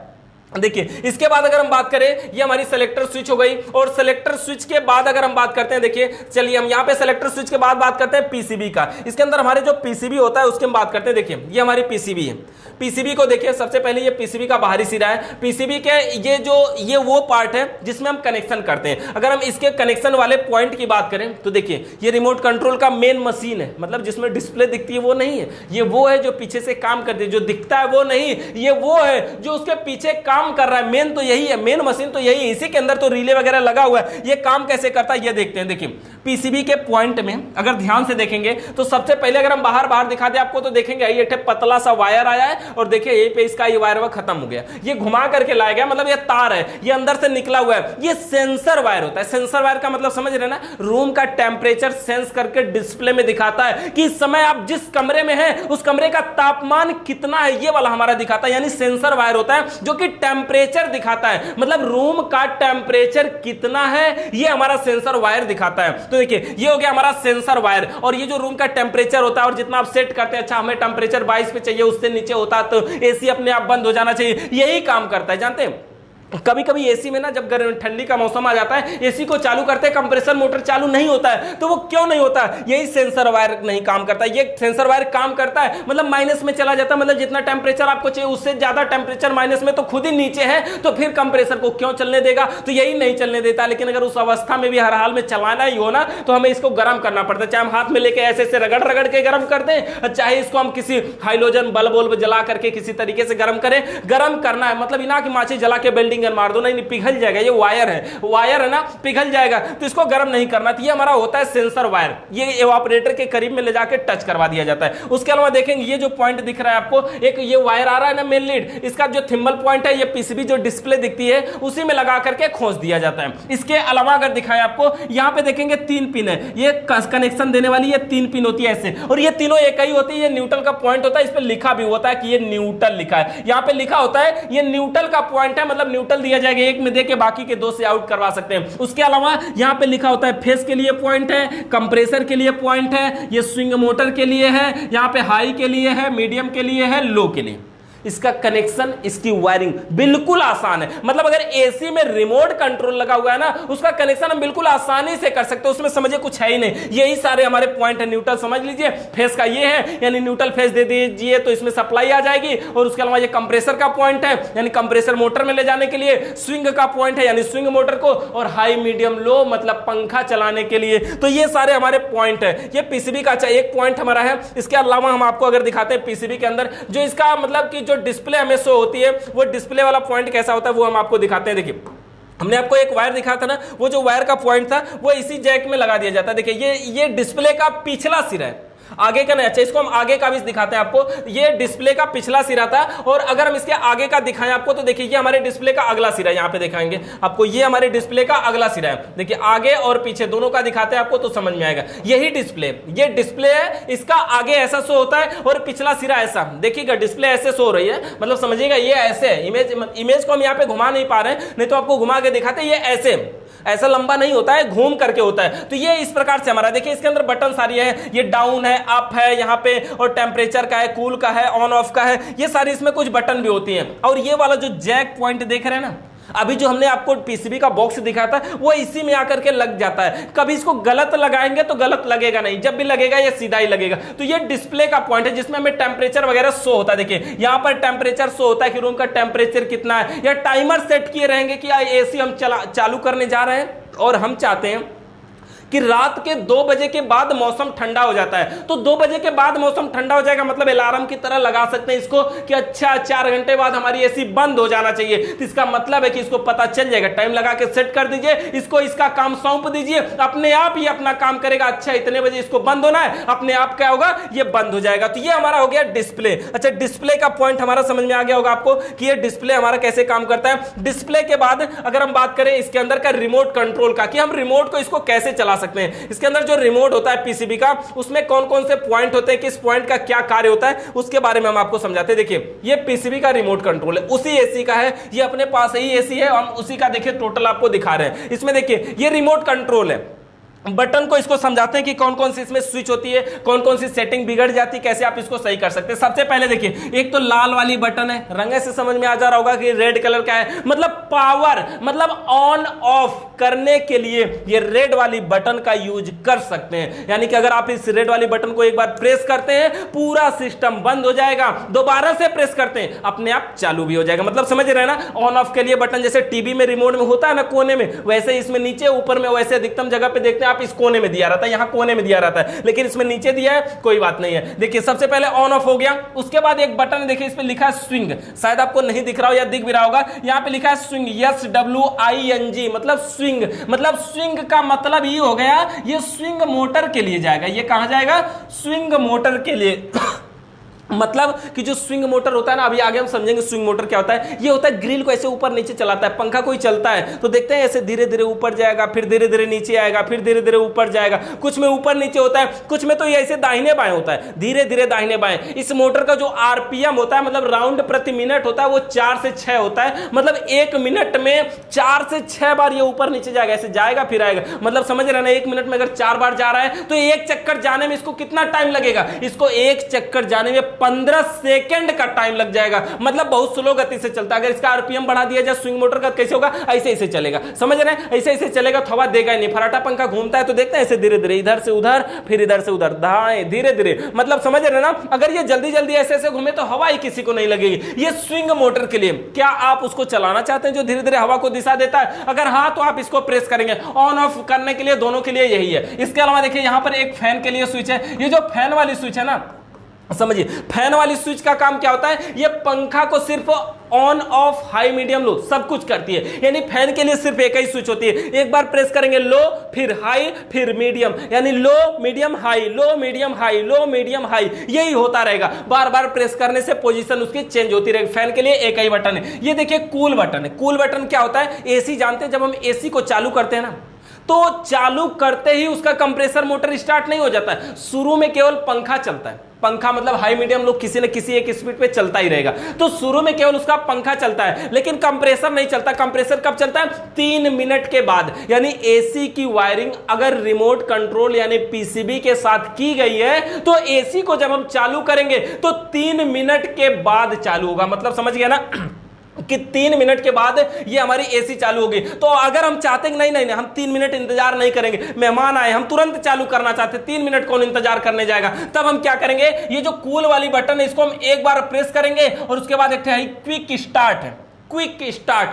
देखिए इसके बाद अगर हम बात करें, ये हमारी सेलेक्टर स्विच हो गई, और सेलेक्टर स्विच के बाद अगर हम बात करते हैं, देखिए चलिए हम यहां पे सेलेक्टर स्विच के बाद बात करते हैं पीसीबी का। इसके अंदर हमारे जो पीसीबी होता है उसके हम बात करते हैं। देखिए ये हमारी पीसीबी है। पीसीबी को देखिए, सबसे पहले ये पीसीबी का बाहरी सिरा है। पीसीबी के ये वो पार्ट है जिसमें हम कनेक्शन करते हैं। अगर हम इसके कनेक्शन वाले पॉइंट की बात करें तो देखिए ये रिमोट कंट्रोल का मेन मशीन है। मतलब जिसमें डिस्प्ले दिखती है वो नहीं है, ये वो है जो पीछे से काम करती है। जो दिखता है वो नहीं, ये वो है जो उसके पीछे काम कर रहा है। मेन तो यही है, मेन मशीन तो यही है। इसी के अंदर तो रिले वगैरह लगा हुआ है। ये काम कैसे करता है ये देखते हैं। देखिए पीसीबी के पॉइंट में अगर ध्यान से देखेंगे तो सबसे पहले अगर हम बाहर दिखा दे आपको, तो देखेंगे ये पतला सा वायर आया है और देखिए यहीं पे इसका ये वायर खत्म हो गया। ये घुमा करके लाया गया, मतलब ये तार है, ये अंदर से निकला हुआ है। ये सेंसर वायर होता है। सेंसर वायर का मतलब समझ रहे ना, रूम का टेम्परेचर सेंस करके डिस्प्ले में दिखाता है कि इस समय आप जिस कमरे में हैं उस कमरे का तापमान कितना है, ये वाला हमारा दिखाता है। यानी सेंसर वायर होता है जो कि टेम्परेचर दिखाता है। मतलब रूम का टेम्परेचर कितना है ये हमारा सेंसर वायर दिखाता है। तो देखिए ये हो गया हमारा सेंसर वायर। और ये जो रूम का टेम्परेचर होता है और जितना आप सेट करते हैं, अच्छा हमें टेम्परेचर 22 पे चाहिए, उससे नीचे होता है तो एसी अपने आप बंद हो जाना चाहिए, यही काम करता है। जानते हैं कभी कभी एसी में ना जब ठंडी का मौसम आ जाता है, एसी को चालू करते हैं, कंप्रेसर मोटर चालू नहीं होता है। तो वो क्यों नहीं होता? यही सेंसर वायर नहीं काम करता। ये सेंसर वायर काम करता है, मतलब माइनस में चला जाता है। मतलब जितना टेम्परेचर आपको चाहिए उससे ज्यादा टेम्परेचर माइनस में, तो खुद ही नीचे है, तो फिर कंप्रेसर को क्यों चलने देगा? तो यही नहीं चलने देता। लेकिन अगर उस अवस्था में भी हर हाल में चलाना ही हो ना, तो हमें इसको गर्म करना पड़ता है। चाहे हम हाथ में लेके ऐसे ऐसे रगड़ के गर्म कर दें, चाहे इसको हम किसी हाइड्रोजन बल्ब जला करके किसी तरीके से गर्म करें। गर्म करना है, मतलब इना की माची जला के बिल्डिंग फिंगर मार दो, नहीं पिघल जाएगा, ये वायर है ना, पिघल जाएगा, तो इसको गर्म नहीं करना। तो ये हमारा होता है सेंसर वायर, ये इवापोरेटर के करीब में ले जाके टच करवा दिया जाता है। उसके अलावा देखेंगे ये जो पॉइंट दिख रहा है आपको, एक ये वायर आ रहा है ना मेन लीड, इसका जो थिम्बल पॉइंट है, ये पीसीबी जो डिस्प्ले दिखती है उसी में लगा करके खोस दिया जाता है। इसके अलावा अगर दिखाएं आपको, यहां पे देखेंगे 3 पिन है, ये कनेक्शन देने वाली ये 3 पिन होती है ऐसे, और ये तीनों एक ही होती है। ये न्यूट्रल का पॉइंट होता है, इस पे लिखा भी होता है कि ये न्यूट्रल लिखा है, यहां पे लिखा होता है ये न्यूट्रल का पॉइंट है, मतलब न्यूट्रल दिया जाएगा, एक में देके बाकी के 2 से आउट करवा सकते हैं। उसके अलावा यहां पे लिखा होता है फेस के लिए पॉइंट है, कंप्रेसर के लिए पॉइंट है, ये स्विंग मोटर के लिए है, यहां पे हाई के लिए है, मीडियम के लिए है, लो के लिए। इसका कनेक्शन, इसकी वायरिंग बिल्कुल आसान है। मतलब अगर एसी में रिमोट कंट्रोल लगा हुआ है ना, उसका कनेक्शन हम बिल्कुल आसानी से कर सकते हैं, उसमें समझिए कुछ है ही नहीं। यही सारे हमारे पॉइंट है। न्यूट्रल समझ लीजिए, फेस का ये है, यानी न्यूट्रल फेस दे दीजिए तो इसमें सप्लाई आ जाएगी। और उसके अलावा ये कंप्रेसर का पॉइंट है, यानी कंप्रेसर मोटर में ले जाने के लिए, स्विंग का पॉइंट है यानी स्विंग मोटर को, और हाई मीडियम लो मतलब पंखा चलाने के लिए। तो ये सारे हमारे पॉइंट है। ये पीसीबी का एक पॉइंट हमारा है। इसके अलावा हम आपको अगर दिखाते हैं पीसीबी के अंदर जो इसका मतलब कि जो डिस्प्ले हमें शो होती है, वो डिस्प्ले वाला पॉइंट कैसा होता है वो हम आपको दिखाते हैं। देखिए हमने आपको एक वायर दिखा था ना, वो जो वायर का पॉइंट था वो इसी जैक में लगा दिया जाता है। देखिए ये डिस्प्ले का पिछला सिरा है, आगे का नहीं। अच्छा, इसको हम आगे का भी दिखाते हैं आपको। ये डिस्प्ले का पिछला सिरा था, और अगर हम इसके आगे का दिखाएं आपको तो देखिए ये हमारे डिस्प्ले का अगला सिरा है। यहां पे दिखाएंगे आपको, ये हमारे डिस्प्ले का अगला सिरा है। देखिए आगे और पीछे दोनों का दिखाते हैं आपको तो समझ में आएगा। यही डिस्प्ले, ये डिस्प्ले है, इसका आगे ऐसा शो होता है और पिछला सिरा ऐसा। देखिएगा डिस्प्ले ऐसे शो हो रही है, मतलब समझिएगा ये ऐसे है। इमेज को हम यहाँ पे घुमा नहीं पा रहे हैं, नहीं तो आपको घुमा के दिखाते हैं। ये ऐसा लंबा नहीं होता है, घूम करके होता है। तो ये इस प्रकार से हमारा, देखिए इसके अंदर बटन सारी है, ये डाउन है, अप है यहाँ पे, और टेम्परेचर का है, कूल का है, ऑन ऑफ का है, ये सारी इसमें कुछ बटन भी होती हैं। और ये वाला जो जैक पॉइंट देख रहे हैं ना, अभी जो हमने आपको पीसीबी का बॉक्स दिखाया था वो इसी में आकर के लग जाता है। कभी इसको गलत लगाएंगे तो गलत लगेगा नहीं, जब भी लगेगा ये सीधा ही लगेगा। तो ये डिस्प्ले का पॉइंट है जिसमें हमें टेम्परेचर वगैरह शो होता है। देखिए यहां पर टेम्परेचर शो होता है कि रूम का टेम्परेचर कितना है, या टाइमर सेट किए रहेंगे कि एसी हम चालू करने जा रहे हैं और हम चाहते हैं कि रात के 2 बजे के बाद मौसम ठंडा हो जाता है। तो 2 बजे के बाद मौसम ठंडा हो जाएगा, मतलब अलार्म की तरह लगा सकते हैं इसको कि अच्छा 4 घंटे बाद हमारी एसी बंद हो जाना चाहिए। तो इसका मतलब है कि इसको पता चल जाएगा, टाइम लगा के सेट कर दीजिए, इसको इसका काम सौंप दीजिए, अपने आप ही अपना काम करेगा। अच्छा इतने बजे इसको बंद होना है, अपने आप क्या होगा, ये बंद हो जाएगा। तो ये हमारा हो गया डिस्प्ले। अच्छा, डिस्प्ले का पॉइंट हमारा समझ में आ गया होगा आपको कि ये डिस्प्ले हमारा कैसे काम करता है। डिस्प्ले के बाद अगर हम बात करें इसके अंदर का रिमोट कंट्रोल का, कि हम रिमोट को इसको कैसे चला सकते हैं। इसके अंदर जो रिमोट होता है पीसीबी का, उसमें कौन कौन से पॉइंट होते हैं, किस पॉइंट का क्या कार्य होता है, उसके बारे में हम आपको समझाते हैं। देखिए ये पीसीबी का रिमोट कंट्रोल है, उसी एसी का है, ये अपने पास ही एसी है, हम उसी का देखिए टोटल आपको दिखा रहे हैं। इसमें देखिए ये रिमोट कंट्रोल है। बटन को इसको समझाते हैं कि कौन कौन सी इसमें स्विच होती है, कौन कौन सी सेटिंग बिगड़ जाती है, कैसे आप इसको सही कर सकते हैं। सबसे पहले देखिए एक तो लाल वाली बटन है, रंग से समझ में आ जा रहा होगा कि रेड कलर का है, मतलब पावर, मतलब ऑन ऑफ करने के लिए ये रेड वाली बटन का यूज कर सकते हैं। यानी कि अगर आप इस रेड वाली बटन को एक बार प्रेस करते हैं पूरा सिस्टम बंद हो जाएगा, दोबारा से प्रेस करते हैं अपने आप चालू भी हो जाएगा। मतलब समझ रहे हैं ना, ऑन ऑफ के लिए बटन जैसे टीवी में रिमोट में होता है ना कोने में, वैसे इसमें नीचे ऊपर में, वैसे अधिकतम जगह पे देखते हैं आप इस कोने में दिया रहता है, यहां कोने में दिया रहता है, लेकिन इसमें नीचे दिया है, कोई बात नहीं है। देखिए सबसे पहले ऑन ऑफ हो गया, उसके बाद एक बटन है, देखिए इस पे लिखा है स्विंग, शायद आपको नहीं दिख रहा हो या दिख भी रहा होगा, यहां पे लिखा है स्विंग, SWING, मतलब स्विंग। मतलब स्विंग का मतलब ये हो गया, ये स्विंग मोटर के लिए जाएगा। ये कहां जाएगा, स्विंग मोटर के लिए। मतलब कि जो स्विंग मोटर होता है ना, अभी आगे हम समझेंगे स्विंग मोटर क्या होता है। ये होता है ग्रिल को ऐसे ऊपर नीचे चलाता है, पंखा कोई चलता है तो देखते हैं ऐसे धीरे धीरे ऊपर जाएगा, फिर धीरे धीरे नीचे आएगा, फिर धीरे धीरे ऊपर जाएगा। कुछ में ऊपर नीचे होता है, कुछ में तो ये ऐसे दाहिने बाएं होता है, धीरे धीरे दाहिने बाएं। इस मोटर का जो आरपीएम होता है, मतलब राउंड प्रति मिनट होता है, वो 4 से 6 होता है। मतलब 1 मिनट में 4 से 6 बार ये ऊपर नीचे जाएगा, ऐसे जाएगा फिर आएगा। मतलब समझ रहे ना, 1 मिनट में अगर 4 बार जा रहा है तो एक चक्कर जाने में इसको कितना टाइम लगेगा, इसको एक चक्कर जाने में 15 सेकंड का टाइम लग जाएगा। मतलब बहुत स्लो गति से चलता है। अगर इसका आरपीएम बढ़ा दिया जाए स्विंग मोटर का, कैसे होगा, ऐसे ऐसे चलेगा, समझ रहे हैं, ऐसे ऐसे चलेगा तो हवा देगा ही नहीं। फराटा पंखा घूमता है तो देखते हैं ऐसे धीरे धीरे, इधर से उधर, फिर इधर से उधर, दाएं धीरे धीरे। मतलब समझ रहे ना, अगर ये जल्दी जल्दी ऐसे ऐसे घूमे तो हवा ही किसी को नहीं लगेगी। ये स्विंग मोटर के लिए, क्या आप उसको चलाना चाहते हैं जो धीरे धीरे हवा को दिशा देता है? अगर हाँ तो आप इसको प्रेस करेंगे। ऑन ऑफ करने के लिए दोनों के लिए यही है। इसके अलावा देखिए यहां पर एक फैन के लिए स्विच है। ये जो फैन वाली स्विच है ना, समझिए फैन वाली स्विच का काम क्या होता है, ये पंखा को सिर्फ on off high medium low सब कुछ करती है। यानी फैन के लिए सिर्फ एक ही स्विच होती है, एक बार प्रेस करेंगे लो, फिर हाई, फिर मीडियम, यानी लो मीडियम हाई, लो मीडियम हाई, लो मीडियम हाई, यही होता रहेगा। बार बार प्रेस करने से पोजीशन उसकी चेंज होती रहेगी। फैन के लिए एक ही बटन है। ये देखिए कूल बटन है। कूल बटन क्या होता है? एसी जानते हैं, जब हम एसी को चालू करते हैं ना, तो चालू करते ही उसका कंप्रेसर मोटर स्टार्ट नहीं हो जाता है। शुरू में केवल पंखा चलता है। पंखा मतलब हाई मीडियम लो किसी न किसी एक स्पीड पे चलता ही रहेगा। तो शुरू में केवल उसका पंखा चलता है, लेकिन कंप्रेसर नहीं चलता। कंप्रेसर कब चलता है? 3 मिनट के बाद। यानी एसी की वायरिंग अगर रिमोट कंट्रोल यानी पीसीबी के साथ की गई है, तो एसी को जब हम चालू करेंगे तो 3 मिनट के बाद चालू होगा। मतलब समझ गया ना कि 3 मिनट के बाद ये हमारी एसी चालू होगी। तो अगर हम चाहते हैं नहीं हम 3 मिनट इंतजार नहीं करेंगे, मेहमान आए, हम तुरंत चालू करना चाहते, 3 मिनट कौन इंतजार करने जाएगा, तब हम क्या करेंगे? ये जो कूल वाली बटन है इसको हम एक बार प्रेस करेंगे और उसके बाद एक क्विक स्टार्ट है। क्विक स्टार्ट,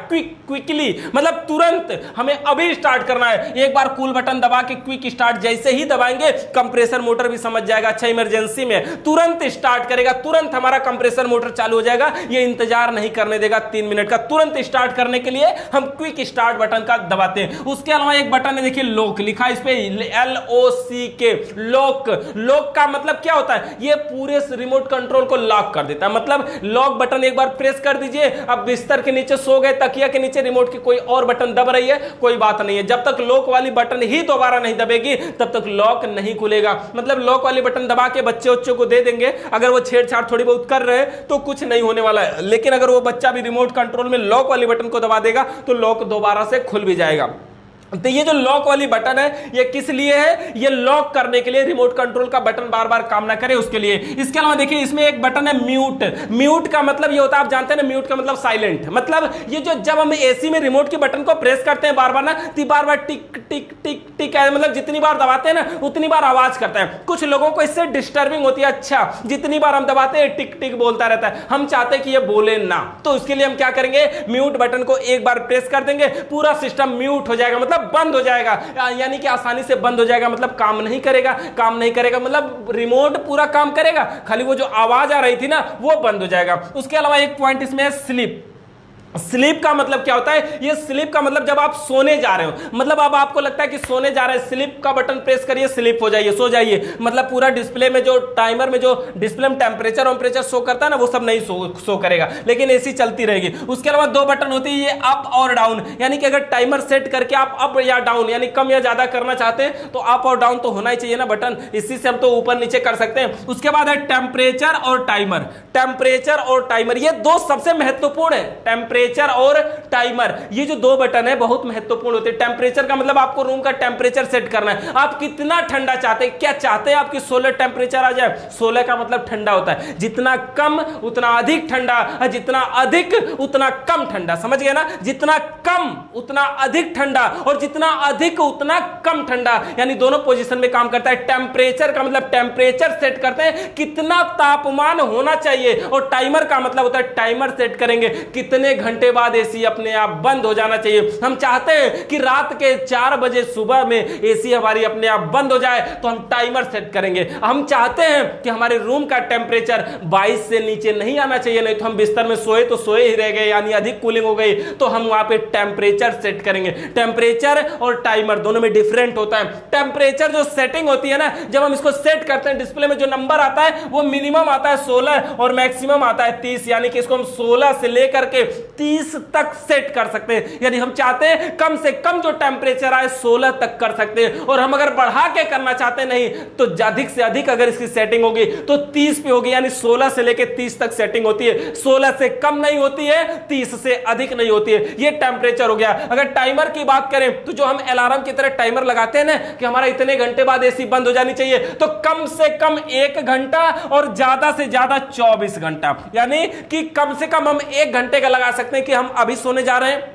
क्विकली मतलब तुरंत हमें अभी स्टार्ट करना है। एक बार कूल बटन दबा के क्विक स्टार्ट जैसे ही दबाएंगे, कंप्रेसर मोटर भी समझ जाएगा अच्छा इमरजेंसी में तुरंत स्टार्ट करेगा, तुरंत हमारा कंप्रेसर मोटर चालू हो जाएगा। ये इंतजार नहीं करने देगा 3 मिनट का। तुरंत स्टार्ट करने के लिए हम क्विक स्टार्ट बटन का दबाते हैं। उसके अलावा एक बटन है, देखिए लॉक लिखा है इस पे, LOCK, लॉक। लॉक का मतलब क्या होता है? ये पूरे रिमोट कंट्रोल को लॉक कर देता है। मतलब लॉक बटन एक बार प्रेस कर दीजिए, अब बिस्तर के नीचे सो गए, तकिया के नीचे रिमोट की कोई और बटन दब रही है, कोई बात नहीं है, जब तक लॉक वाली बटन ही दोबारा नहीं दबेगी तब तक लॉक नहीं खुलेगा। मतलब लॉक वाली बटन दबा के बच्चे को दे देंगे, अगर वो छेड़छाड़ थोड़ी बहुत कर रहे हैं तो कुछ नहीं होने वाला है, लेकिन अगर वो बच्चा भी रिमोट कंट्रोल में लॉक वाली बटन को दबा देगा तो लॉक दोबारा से खुल भी जाएगा। तो ये जो लॉक वाली बटन है ये किस लिए है? ये लॉक करने के लिए, रिमोट कंट्रोल का बटन बार बार काम ना करे उसके लिए। इसके अलावा देखिए इसमें एक बटन है म्यूट। म्यूट का मतलब ये होता है, आप जानते हैं ना, म्यूट का मतलब साइलेंट। मतलब ये जो जब हम एसी में रिमोट के बटन को प्रेस करते हैं बार बार ना, तो बार बार टिक टिक टिक टिक, मतलब जितनी बार दबाते हैं ना उतनी बार आवाज करता है। कुछ लोगों को इससे डिस्टर्बिंग होती है, अच्छा जितनी बार हम दबाते हैं टिक टिक बोलता रहता है, हम चाहते हैं कि ये बोले ना, तो उसके लिए हम क्या करेंगे? म्यूट बटन को एक बार प्रेस कर देंगे, पूरा सिस्टम म्यूट हो जाएगा, मतलब बंद हो जाएगा, यानी कि आसानी से बंद हो जाएगा। मतलब काम नहीं करेगा मतलब रिमोट पूरा काम करेगा, खाली वो जो आवाज आ रही थी ना वो बंद हो जाएगा। उसके अलावा एक पॉइंट इसमें है स्लीप। स्लीप का मतलब क्या होता है? ये स्लीप का मतलब जब आप सोने जा रहे हो, मतलब अब आपको लगता है कि सोने जा रहे हैं, स्लीप का बटन प्रेस करिए, स्लीप हो जाइए, सो जाइए। मतलब पूरा डिस्प्ले में जो टाइमर में जो डिस्प्ले में टेम्परेचर शो करता है ना, वो सब नहीं शो करेगा, लेकिन एसी चलती रहेगी। उसके अलावा 2 बटन होती है, ये अप और डाउन, यानी कि अगर टाइमर सेट करके आप अप या डाउन यानी कम या ज्यादा करना चाहते हैं तो अप और डाउन तो होना ही चाहिए ना बटन, इसी से हम तो ऊपर नीचे कर सकते हैं। उसके बाद है टेम्परेचर और टाइमर। टेम्परेचर और टाइमर ये 2 सबसे महत्वपूर्ण है। टेम्परेचर और टाइमर, ये जो 2 बटन है बहुत महत्वपूर्ण होते हैं। टेम्परेचर का मतलब आपको रूम का टेम्परेचर सेट करना है, आप कितना ठंडा चाहते हैं, क्या चाहते हैं आपकी 16 टेम्परेचर आ जाए। 16 का मतलब ठंडा होता है, जितना कम उतना अधिक ठंडा, जितना अधिक उतना कम ठंडा, समझ गए ना? जितना कम उतना अधिक ठंडा और जितना अधिक उतना कम ठंडा, यानी दोनों पोजीशन में काम करता है। टेम्परेचर का मतलब टेम्परेचर सेट करते हैं कितना तापमान होना चाहिए, और टाइमर का मतलब होता है टाइमर सेट करेंगे कितने घंटे बाद एसी अपने आप बंद हो जाना चाहिए। हम चाहते हैं कि रात के 4 बजे सुबह में एसी हमारी अपने आप बंद हो जाए तो हम टाइमर सेट करेंगे। हम चाहते हैं कि हमारे रूम का टेम्परेचर 22 से नीचे नहीं आना चाहिए, नहीं तो हम बिस्तर में सोए तो सोए ही रह गए, यानी अधिक कूलिंग हो गई, तो हम वहां पे टेम्परेचर सेट करेंगे। टेम्परेचर और टाइमर दोनों में डिफरेंट होता है। टेम्परेचर जो सेटिंग होती है ना, जब हम इसको सेट करते हैं डिस्प्ले में जो नंबर आता है वो मिनिमम आता है 16 और मैक्सिमम आता है 30, यानी कि इसको हम 16 से लेकर के 30 तक सेट कर सकते हैं। यानी हम चाहते हैं कम से कम जो टेम्परेचर आए 16 तक कर सकते हैं, और हम अगर बढ़ा के करना चाहते नहीं तो अधिक से अधिक अगर इसकी सेटिंग होगी तो 30 पे होगी, यानी 16 से लेकर 30 तक सेटिंग होती है। 16 से कम नहीं होती है, 30 से अधिक नहीं होती है। ये टेम्परेचर हो गया। अगर टाइमर की बात करें तो जो हम अलार्म की तरह टाइमर लगाते हैं ना कि हमारा इतने घंटे बाद एसी बंद हो जानी चाहिए, तो कम से कम 1 घंटा और ज्यादा से ज्यादा 24 घंटा, यानी कि कम से कम हम 1 घंटे का लगा सकते हैं कि हम अभी सोने जा रहे हैं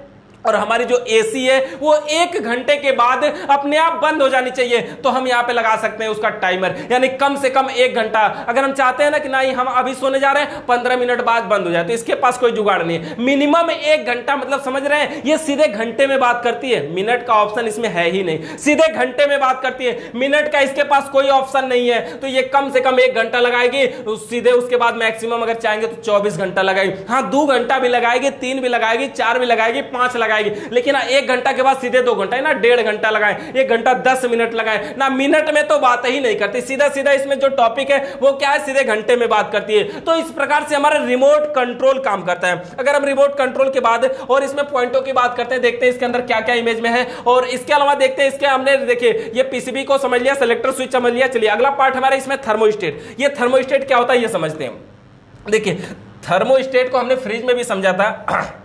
और हमारी जो एसी है वो 1 घंटे के बाद अपने आप बंद हो जानी चाहिए, तो हम यहां पे लगा सकते हैं उसका टाइमर, यानी कम से कम 1 घंटा। अगर हम चाहते हैं ना कि नहीं हम अभी सोने जा रहे हैं 15 मिनट बाद बंद हो जाए, तो इसके पास कोई जुगाड़ नहीं है। मिनिमम 1 घंटा, मतलब समझ रहे हैं, ये सीधे घंटे में बात करती है, मिनट का ऑप्शन इसमें है ही नहीं, सीधे घंटे में बात करती है, मिनट का इसके पास कोई ऑप्शन नहीं है। तो ये कम से कम 1 घंटा लगाएगी, सीधे उसके बाद मैक्सिमम अगर चाहेंगे तो 24 घंटा लगाएगी। हाँ 2 घंटा भी लगाएगी, 3 भी लगाएगी, 4 भी लगाएगी, 5 लगाएगी, लेकिन 1 घंटा के बाद सीधे 2 घंटा ना 1.5 घंटा लगाए, 1 घंटा 10 मिनट लगाए ना, मिनट में तो बात ही नहीं करती, सीधा सीधा इसमें जो टॉपिक है वो क्या है, सीधे घंटे में बात करती है। तो इस प्रकार से हमारा रिमोट कंट्रोल काम करता है। अगर हम रिमोट कंट्रोल के बाद और इसमें पॉइंटों की बात करते हैं, देखते हैं इसके अंदर क्या क्या इमेज में है, और इसके अलावा देखते हैं इसके हमने देखिए ये पीसीबी को समझ लिया, सेलेक्टर स्विच समझ लिया। चलिए अगला पार्ट हमारा इसमें थर्मोस्टेट। ये थर्मोस्टेट क्या होता है ये समझते हैं। देखिए थर्मोस्टेट को हमने फ्रिज में भी समझा था।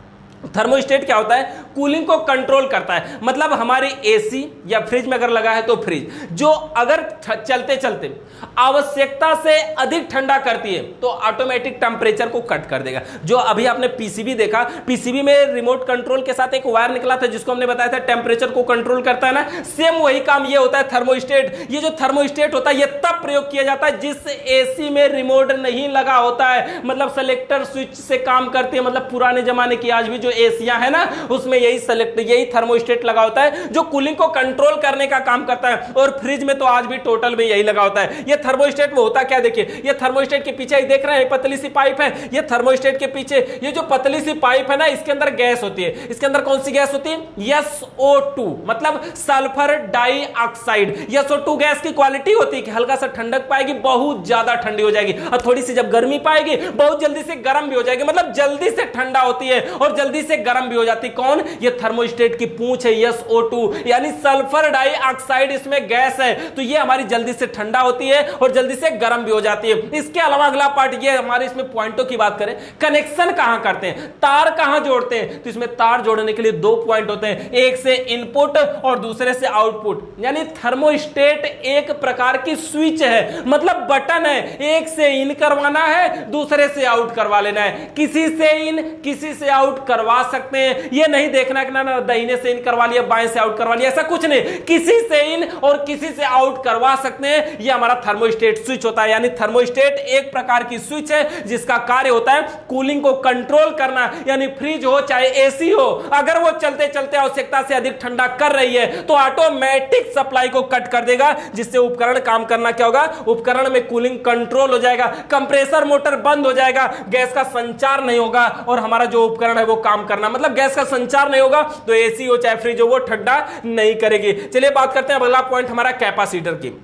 थर्मोस्टेट क्या होता है, कूलिंग को कंट्रोल करता है, मतलब हमारी एसी या फ्रिज में अगर लगा है तो फ्रिज जो अगर चलते चलते आवश्यकता से अधिक ठंडा करती है तो ऑटोमेटिक टेंपरेचर को कट कर देगा। जो अभी आपने पीसीबी देखा, पीसीबी में रिमोट कंट्रोल के साथ एक वायर निकला था जिसको हमने बताया था टेंपरेचर को कंट्रोल करता है ना, सेम वही काम ये होता है थर्मोस्टेट। ये जो थर्मोस्टेट होता है ये तब प्रयोग किया जाता है जिस एसी में रिमोट नहीं लगा होता है, मतलब सेलेक्टर स्विच से काम करती है। मतलब पुराने जमाने की आज भी जो एसियां है ना उसमें यही थर्मोस्टेट लगा होता है जो कूलिंग को कंट्रोल करने का काम करता है, और फ्रिज में तो आज भी टोटल में यही लगा होता है। ये थर्मोस्टेट में होता क्या, देखिए ये थर्मोस्टेट के पीछे देख रहे हैं पतली सी पाइप है, ये थर्मोस्टेट के पीछे ये जो पतली सी पाइप है ना इसके अंदर गैस होती है। इसके अंदर कौन सी गैस होती है, SO2 मतलब सल्फर डाइऑक्साइड। SO2 गैस की क्वालिटी होती है कि हल्का सा ठंडक पाएगी, बहुत ज्यादा ठंडी हो जाएगी, और थोड़ी सी जब गर्मी पाएगी बहुत जल्दी से गर्म भी हो जाएगी, मतलब जल्दी से ठंडा होती है और जल्दी से गर्म भी हो जाती। कौन, ये थर्मोस्टेट की पूंछ है SO2 यानी सल्फर डाइऑक्साइड, इसमें गैस है, तो ये हमारी जल्दी से ठंडा होती है और जल्दी से गर्म भी हो जाती है। इसके अलावा अगला पार्ट ये हमारे इसमें पॉइंटों की बात करें, कनेक्शन कहां करते हैं, तार कहां जोड़ते हैं, तो इसमें तार जोड़ने के लिए 2 पॉइंट होते हैं, एक से इनपुट और दूसरे से आउटपुट। यानी थर्मोस्टेट एक प्रकार की स्विच है, मतलब बटन है, एक से इन करवाना है दूसरे से आउट करवा लेना है, किसी से इन किसी से आउट करवा सकते हैं। ये नहीं देखना कि ना दाहिने से इन करवा लिया बाएं से आउट करवा लिया, ऐसा कुछ नहीं, किसी से इन और किसी से आउट करवा सकते हैं। ये हमारा थर्मोस्टेट स्विच होता है। यानी थर्मोस्टेट एक प्रकार की स्विच है जिसका कार्य होता है कूलिंग को कंट्रोल करना, यानी फ्रिज हो चाहे एसी हो, अगर वो चलते चलते आवश्यकता से अधिक ठंडा कर रही है तो ऑटोमेटिक सप्लाई को कट कर देगा, जिससे उपकरण काम करना क्या होगा, उपकरण में कूलिंग कंट्रोल हो जाएगा, कंप्रेसर मोटर बंद हो जाएगा, गैस का संचार नहीं होगा और हमारा जो उपकरण है वो काम करना, मतलब गैस का संचार नहीं होगा तो एसी हो चाहे फ्रिज हो वो ठंडा नहीं करेगी। चलिए बात करते हैं अगला पॉइंट हमारा कैपेसिटर की।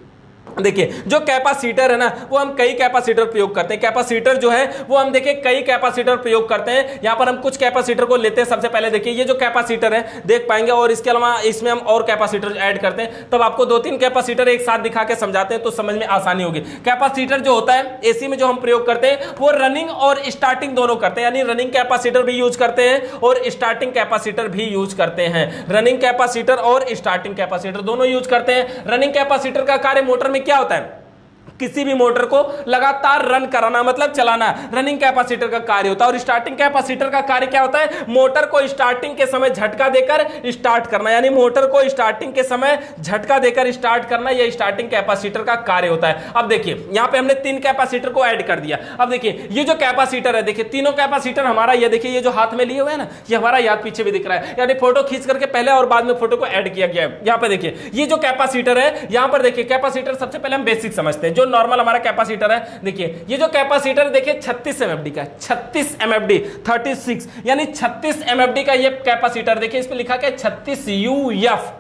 देखिए जो कैपेसिटर है ना वो हम कई कैपेसिटर प्रयोग करते हैं। कैपेसिटर जो है वो हम देखिए कई कैपेसिटर प्रयोग करते हैं। यहां पर हम कुछ कैपेसिटर को लेते हैं। सबसे पहले देखिए ये जो कैपेसिटर है देख पाएंगे, और इसके अलावा इसमें हम और कैपेसिटर ऐड करते हैं, तब आपको 2-3 कैपेसिटर एक साथ दिखा के समझाते हैं तो समझ में आसानी होगी। कैपेसिटर जो होता है एसी में जो हम प्रयोग करते हैं वो रनिंग और स्टार्टिंग दोनों करते हैं, यानी रनिंग कैपेसिटर भी यूज करते हैं और स्टार्टिंग कैपेसिटर भी यूज करते हैं। रनिंग कैपेसिटर और स्टार्टिंग कैपेसिटर दोनों यूज करते हैं। रनिंग कैपेसिटर का कार्य मोटर में क्या होता है, किसी भी मोटर को लगातार रन कराना, मतलब चलाना, रनिंग कैपेसिटर का कार्य होता है। और स्टार्टिंग कैपेसिटर का कार्य क्या होता है, मोटर को स्टार्टिंग के समय झटका देकर स्टार्ट करना, यानी मोटर को स्टार्टिंग के समय झटका देकर स्टार्ट करना, यह स्टार्टिंग कैपेसिटर का कार्य होता है। अब देखिए यहां पे हमने 3 कैपेसिटर को ऐड कर दिया। अब देखिए ये जो कैपेसिटर है, देखिए तीनों कैपेसिटर हमारा, ये देखिए ये जो हाथ में लिए हुए है ना, ये हमारा याद पीछे भी दिख रहा है, यानी फोटो खींच करके पहले और बाद में फोटो को ऐड किया गया है। यहां पे देखिए ये जो कैपेसिटर है, यहां पर देखिए कैपेसिटर सबसे पहले हम बेसिक समझते हैं, जो नॉर्मल हमारा कैपेसिटर है। देखिए ये जो कैपेसिटर देखिए 36 एमएफडी का है, 36 एमएफडी 36 यानी 36 एमएफडी का ये कैपेसिटर। देखिए इस पे लिखा क्या है 36 यूएफ।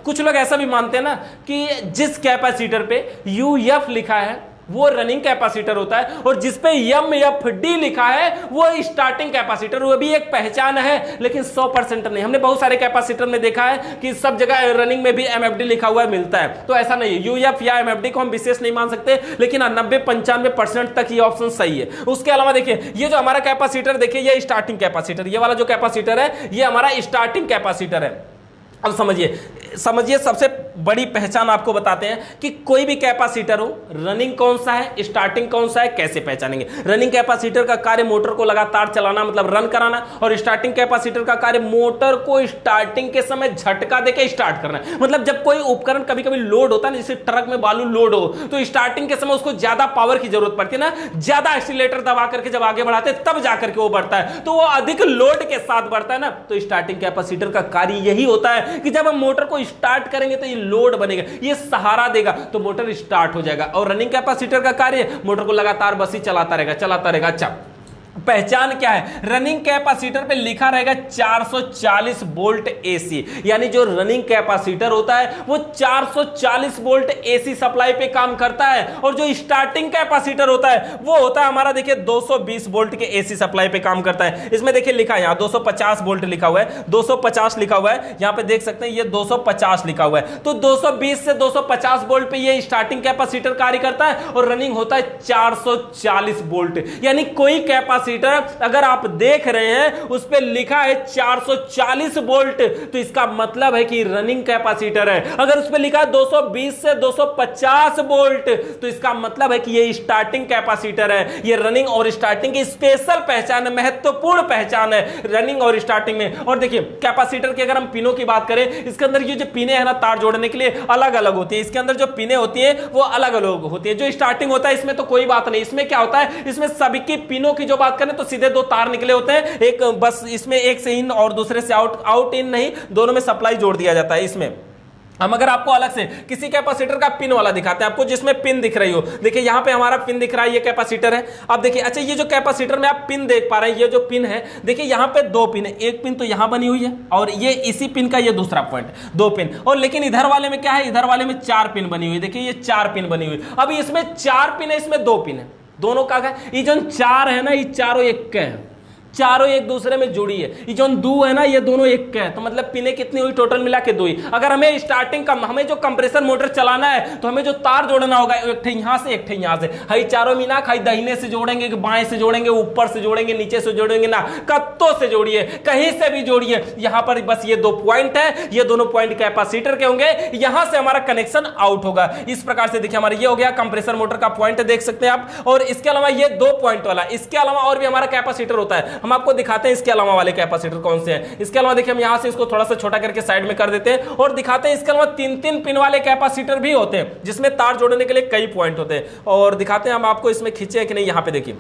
कुछ लोग ऐसा भी मानते हैं ना कि जिस कैपेसिटर पे यूएफ लिखा है वो रनिंग कैपेसिटर होता है और जिस पे एमएफडी लिखा है वो स्टार्टिंग कैपेसिटर, वो भी एक पहचान है लेकिन 100% नहीं। हमने बहुत सारे कैपेसिटर में देखा है कि सब जगह रनिंग में भी एमएफडी लिखा हुआ मिलता है, तो ऐसा नहीं है। यूएफ या एमएफडी को हम विशेष नहीं मान सकते, लेकिन 90-95% तक ये ऑप्शन सही है। उसके अलावा देखिए ये जो हमारा कैपेसिटर, देखिए ये स्टार्टिंग कैपेसिटर, ये वाला जो कैपेसिटर है ये हमारा स्टार्टिंग कैपेसिटर है। अब समझिए सबसे बड़ी पहचान आपको बताते हैं कि कोई भी कैपेसिटर हो, रनिंग कौन सा है, स्टार्टिंग कौन सा है, कैसे पहचानेंगे। रनिंग कैपेसिटर का कार्य मोटर को लगातार चलाना मतलब रन कराना, और स्टार्टिंग कैपेसिटर का कार्य मोटर को स्टार्टिंग के समय झटका देके स्टार्ट करना है। मतलब जब कोई उपकरण कभी कभी लोड होता है, जैसे ट्रक में बालू लोड हो, तो स्टार्टिंग के समय उसको ज्यादा पावर की जरूरत पड़ती है ना, ज्यादा एक्सीलरेटर दबा करके जब आगे बढ़ाते हैं तब जाकर के वो बढ़ता है, तो वो अधिक लोड के साथ बढ़ता है ना। तो स्टार्टिंग कैपेसिटर का कार्य यही होता है कि जब हम मोटर को स्टार्ट करेंगे तो ये लोड बनेगा, ये सहारा देगा, तो मोटर स्टार्ट हो जाएगा। और रनिंग कैपेसिटर का कार्य मोटर को लगातार बस ही चलाता रहेगा। अच्छा, पहचान क्या है, रनिंग कैपेसिटर पे लिखा रहेगा 440 वोल्ट एसी, यानी जो रनिंग कैपेसिटर होता है वो 440 वोल्ट एसी सप्लाई पे काम करता है। और जो स्टार्टिंग कैपेसिटर होता है वो होता है हमारा, देखिए 220 वोल्ट के एसी सप्लाई पे काम करता है। इसमें देखिए लिखा है यहाँ 250 वोल्ट लिखा हुआ है, 250 लिखा हुआ है, यहाँ पे देख सकते हैं ये 250 लिखा हुआ है। तो 220 से 250 वोल्ट पे ये स्टार्टिंग कैपेसिटर कार्य करता है और रनिंग होता है 440 वोल्ट। यानी कोई कैपेसिटर अगर आप देख रहे हैं उस पे लिखा है 440 वोल्ट, तो इसका मतलब है कि रनिंग कैपेसिटर है। अगर उस पे लिखा है 220 से 250 वोल्ट, तो इसका मतलब है कि ये स्टार्टिंग कैपेसिटर है। ये रनिंग और स्टार्टिंग की स्पेशल पहचान है, महत्वपूर्ण पहचान है रनिंग और स्टार्टिंग में। और देखिए कैपेसिटर की अगर हम पिनों की बात करें, इसके अंदर ये जो पिने है ना तार जोड़ने के लिए अलग अलग होती है, इसके अंदर जो पिने होती है वो अलग अलग होती है। जो स्टार्टिंग होता है इसमें तो कोई बात नहीं, इसमें क्या होता है, इसमें सभी की पिनों की जो बात करें तो सीधे दो तार निकले होते हैं, एक बस इसमें एक से इन और दूसरे से आउट इन नहीं, दोनों में सप्लाई जोड़ दिया जाता है। इसमें हम अगर आपको अलग से किसी कैपेसिटर का पिन वाला दिखाते हैं आपको, जिसमें पिन दिख रही हो, देखिए यहां पे हमारा पिन दिख रहा है, ये कैपेसिटर है। अब देखिए अच्छा, ये जो कैपेसिटर में आप पिन देख पा रहे हैं, ये जो पिन है देखिए यहां पे दो पिन है, एक पिन तो यहां बनी हुई है और ये इसी पिन का ये दूसरा पॉइंट, दो पिन। और लेकिन इधर वाले में क्या है, इधर वाले में 4 पिन बनी हुई है, देखिए ये 4 पिन बनी हुई। अब इसमें 4 पिन है, इसमें 2 पिन है, दोनों का ये जो 4 है ना, ये चारों एक के हैं, चारों एक दूसरे में जुड़ी है। ये जो 2 है ना, ये दोनों एक के हैं, तो मतलब पिने कितनी हुई टोटल मिला के 2 ही। अगर हमें स्टार्टिंग का, हमें जो कंप्रेसर मोटर चलाना है तो हमें जो तार जोड़ना होगा, एक यहां से एक यहां से, हई चारों मीना खाई दाहिने से जोड़ेंगे कि बाएं से जोड़ेंगे, ऊपर से जोड़ेंगे, नीचे से जोड़ेंगे ना, कत्तों से जोड़िए, कहीं से भी जोड़िए। यहां पर बस ये 2 पॉइंट है, ये दोनों पॉइंट कैपेसिटर के होंगे, यहां से हमारा कनेक्शन आउट होगा। इस प्रकार से देखिए हमारा ये हो गया कंप्रेसर मोटर का पॉइंट, देख सकते हैं आप। और इसके अलावा ये 2 पॉइंट वाला, इसके अलावा और भी हमारा कैपेसिटर होता है, हम आपको दिखाते हैं इसके अलावा वाले कैपेसिटर कौन से हैं। इसके अलावा देखिए हम यहां से इसको थोड़ा सा छोटा करके साइड में कर देते हैं और दिखाते हैं। इसके अलावा 3-3 पिन वाले कैपेसिटर भी होते हैं, जिसमें तार जोड़ने के लिए कई पॉइंट होते हैं, और दिखाते हैं हम आपको इसमें खींचे हैं कि नहीं। यहां पे देखिए